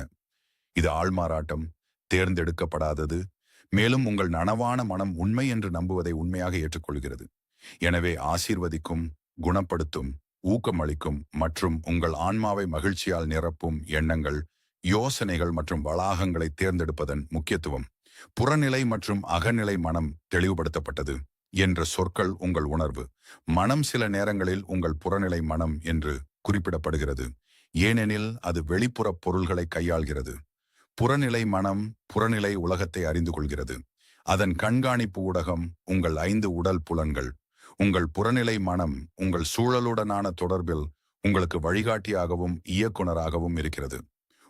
இது ஆள்மாறாட்டம், தேர்ந்தெடுக்கப்படாதது, மேலும் உங்கள் நனவான மனம் உண்மை என்று நம்புவதை உண்மையாக ஏற்றுக்கொள்கிறது. எனவே ஆசீர்வதிக்கும், குணப்படுத்தும், ஊக்கமளிக்கும் மற்றும் உங்கள் ஆன்மாவை மகிழ்ச்சியால் நிரப்பும் எண்ணங்கள், யோசனைகள் மற்றும் வளாகங்களை தேர்ந்தெடுப்பதன் முக்கியத்துவம். புறநிலை மற்றும் அகநிலை மனம் தெளிவுபடுத்தப்பட்டது என்ற சொற்கள் உங்கள் உணர்வு. மனம் சில நேரங்களில் உங்கள் புறநிலை மனம் என்று குறிப்பிடப்படுகிறது, ஏனெனில் அது வெளிப்புற பொருள்களை கையாள்கிறது. புறநிலை மனம் புறநிலை உலகத்தை அறிந்து கொள்கிறது. அதன் கண்காணிப்பு ஊடகம் உங்கள் 5 உடல் புலன்கள். உங்கள் புறநிலை மனம் உங்கள் சூழலுடனான தொடர்பில் உங்களுக்கு வழிகாட்டியாகவும் இயக்குனராகவும் இருக்கிறது.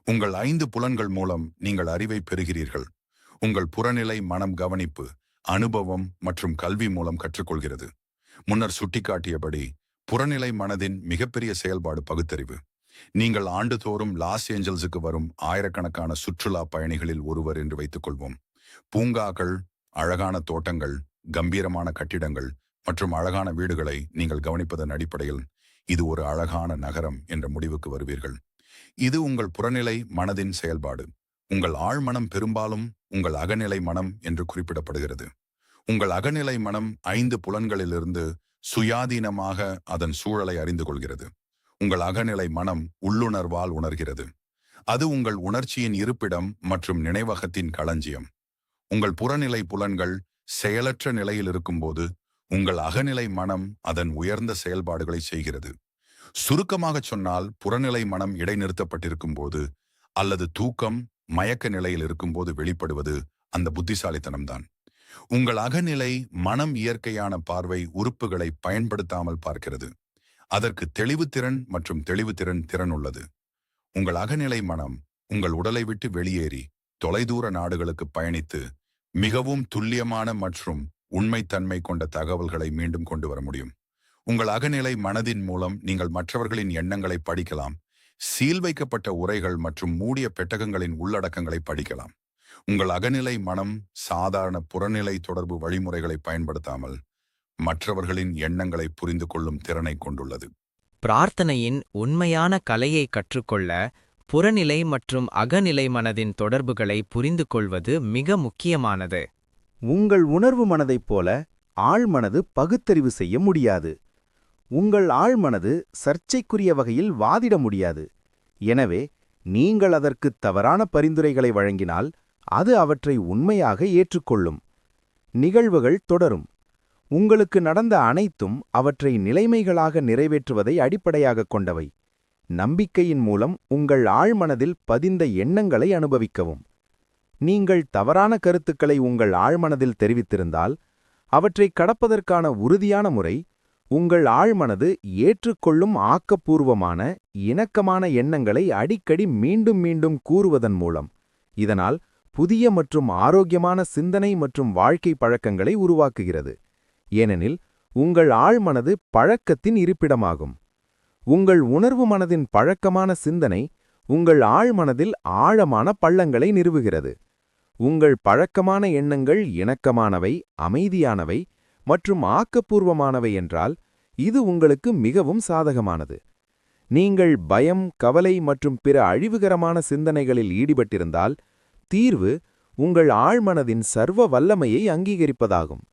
உங்கள் 5 புலன்கள் மூலம் நீங்கள் அறிவை பெறுகிறீர்கள். உங்கள் புறநிலை மனம் கவனிப்பு, அனுபவம் மற்றும் கல்வி மூலம் கற்றுக்கொள்கிறது. முன்னர் சுட்டிக்காட்டியபடி புறநிலை மனதின் மிகப்பெரிய செயல்பாடு பகுத்தறிவு. நீங்கள் ஆண்டுதோறும் லாஸ் ஏஞ்சல்ஸுக்கு வரும் ஆயிரக்கணக்கான சுற்றுலா பயணிகளில் ஒருவர் என்று வைத்துக் கொள்வோம். பூங்காக்கள், அழகான தோட்டங்கள், கம்பீரமான கட்டிடங்கள் மற்றும் அழகான வீடுகளை நீங்கள் கவனிப்பதன் அடிப்படையில் இது ஒரு அழகான நகரம் என்ற முடிவுக்கு வருவீர்கள். இது உங்கள் புறநிலை மனதின் செயல்பாடு. உங்கள் ஆழ்மனம் பெரும்பாலும் உங்கள் அகநிலை மனம் என்று குறிப்பிடப்படுகிறது. உங்கள் அகநிலை மனம் 5 புலன்களிலிருந்து சுயாதீனமாக அதன் சூழலை அறிந்து கொள்கிறது. உங்கள் அகநிலை மனம் உள்ளுணர்வால் உணர்கிறது. அது உங்கள் உணர்ச்சியின் இருப்பிடம் மற்றும் நினைவகத்தின் களஞ்சியம். உங்கள் புறநிலை புலன்கள் செயலற்ற நிலையில் இருக்கும்போது உங்கள் அகநிலை மனம் அதன் உயர்ந்த செயல்பாடுகளை செய்கிறது. சுருக்கமாக சொன்னால், புறநிலை மனம் இடைநிறுத்தப்பட்டிருக்கும் போது அல்லது தூக்கம், மயக்க நிலையில் இருக்கும்போது வெளிப்படுவது அந்த புத்திசாலித்தனம்தான். உங்கள் அகநிலை மனம் இயற்கையான பார்வை உறுப்புகளை பயன்படுத்தாமல் பார்க்கிறது. அதற்கு தெளிவுத்திறன் மற்றும் தெளிவுத்திறன் திறன் உள்ளது. உங்கள் அகநிலை மனம் உங்கள் உடலை விட்டு வெளியேறி தொலைதூர நாடுகளுக்கு பயணித்து மிகவும் துல்லியமான மற்றும் உண்மைத்தன்மை கொண்ட தகவல்களை மீண்டும் கொண்டு வர முடியும். உங்கள் அகநிலை மனதின் மூலம் நீங்கள் மற்றவர்களின் எண்ணங்களை படிக்கலாம், சீல் வைக்கப்பட்ட உரைகள் மற்றும் மூடிய பெட்டகங்களின் உள்ளடக்கங்களை படிக்கலாம். உங்கள் அகநிலை மனம் சாதாரண புறநிலை தொடர்பு வழிமுறைகளை பயன்படுத்தாமல் மற்றவர்களின் எண்ணங்களை புரிந்து கொள்ளும் திறனை கொண்டுள்ளது. பிரார்த்தனையின் உண்மையான கலையை கற்றுக்கொள்ள புறநிலை மற்றும் அகநிலை மனதின் தொடர்புகளை புரிந்து கொள்வது மிக முக்கியமானது. உங்கள் உணர்வு மனதைப் போல ஆழ்மனது பகுத்தறிவு செய்ய முடியாது. உங்கள் ஆழ்மனது சர்ச்சைக்குரிய வகையில் வாதிட முடியாது. எனவே நீங்கள் அதற்கு தவறான பரிந்துரைகளை வழங்கினால் அது அவற்றை உண்மையாக ஏற்றுக்கொள்ளும். நிகழ்வுகள் தொடரும். உங்களுக்கு நடந்த அனைத்தும் அவற்றை நிலைமைகளாக நிறைவேற்றுவதை அடிப்படையாகக் கொண்டவை. நம்பிக்கையின் மூலம் உங்கள் ஆழ்மனதில் பதிந்த எண்ணங்களை அனுபவிக்கவும். நீங்கள் தவறான கருத்துக்களை உங்கள் ஆழ்மனதில் தெரிவித்திருந்தால் அவற்றை கடப்பதற்கான உறுதியான முறை உங்கள் ஆழ்மனது ஏற்றுக்கொள்ளும் ஆக்கப்பூர்வமான, இணக்கமான எண்ணங்களை அடிக்கடி மீண்டும் மீண்டும் கூறுவதன் மூலம். இதனால் புதிய மற்றும் ஆரோக்கியமான சிந்தனை மற்றும் வாழ்க்கை பழக்கங்களை உருவாக்குகிறது. ஏனெனில் உங்கள் ஆழ்மனது பழக்கத்தின் இருப்பிடமாகும். உங்கள் உணர்வு மனதின் பழக்கமான சிந்தனை உங்கள் ஆழ்மனதில் ஆழமான பள்ளங்களை நிறுவுகிறது. உங்கள் பழக்கமான எண்ணங்கள் இணக்கமானவை, அமைதியானவை மற்றும் ஆக்கப்பூர்வமானவை என்றால் இது உங்களுக்கு மிகவும் சாதகமானது. நீங்கள் பயம், கவலை மற்றும் பிற அழிவுகரமான சிந்தனைகளில் ஈடுபட்டிருந்தால் தீர்வு உங்கள் ஆழ்மனதின் சர்வ வல்லமையை அங்கீகரிப்பதாகும்.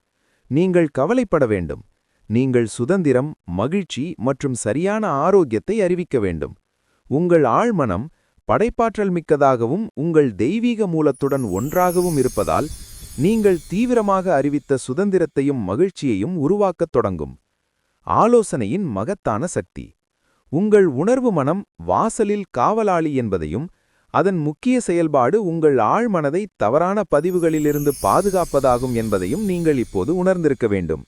நீங்கள் கவலைப்பட வேண்டும். நீங்கள் சுதந்திரம், மகிழ்ச்சி மற்றும் சரியான ஆரோக்கியத்தை அறிவிக்க வேண்டும். உங்கள் ஆழ்மனம் படைப்பாற்றல் மிக்கதாகவும் உங்கள் தெய்வீக மூலத்துடன் ஒன்றாகவும் இருப்பதால் நீங்கள் தீவிரமாக அறிவித்த சுதந்திரத்தையும் மகிழ்ச்சியையும் உருவாக்கத் தொடங்கும். ஆலோசனையின் மகத்தான சக்தி. உங்கள் உணர்வு மனம் வாசலில் காவலாளி என்பதையும் அதன் முக்கிய செயல்பாடு உங்கள் ஆழ்மனதை தவறான பதிவுகளிலிருந்து பாதுகாப்பதாகும் என்பதையும் நீங்கள் இப்போது உணர்ந்திருக்க வேண்டும்.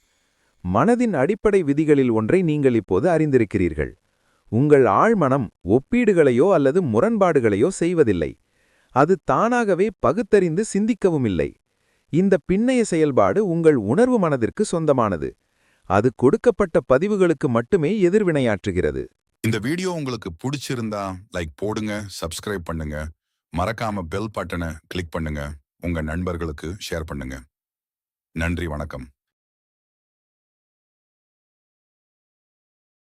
மனதின் அடிப்படை விதிகளில் ஒன்றை நீங்கள் இப்போது அறிந்திருக்கிறீர்கள். உங்கள் ஆழ்மனம் ஒப்பீடுகளையோ அல்லது முரண்பாடுகளையோ செய்வதில்லை. அது தானாகவே பகுத்தறிந்து சிந்திக்கவும் இல்லை. இந்த பின்னைய செயல்பாடு உங்கள் உணர்வு மனதிற்கு சொந்தமானது. அது கொடுக்கப்பட்ட பதிவுகளுக்கு மட்டுமே எதிர்வினையாற்றுகிறது. இந்த வீடியோ உங்களுக்கு பிடிச்சிருந்தா லைக் போடுங்க, சப்ஸ்கிரைப் பண்ணுங்க, மறக்காம பெல் பட்டனை கிளிக் பண்ணுங்க, உங்க நண்பர்களுக்கு ஷேர் பண்ணுங்க. நன்றி, வணக்கம்.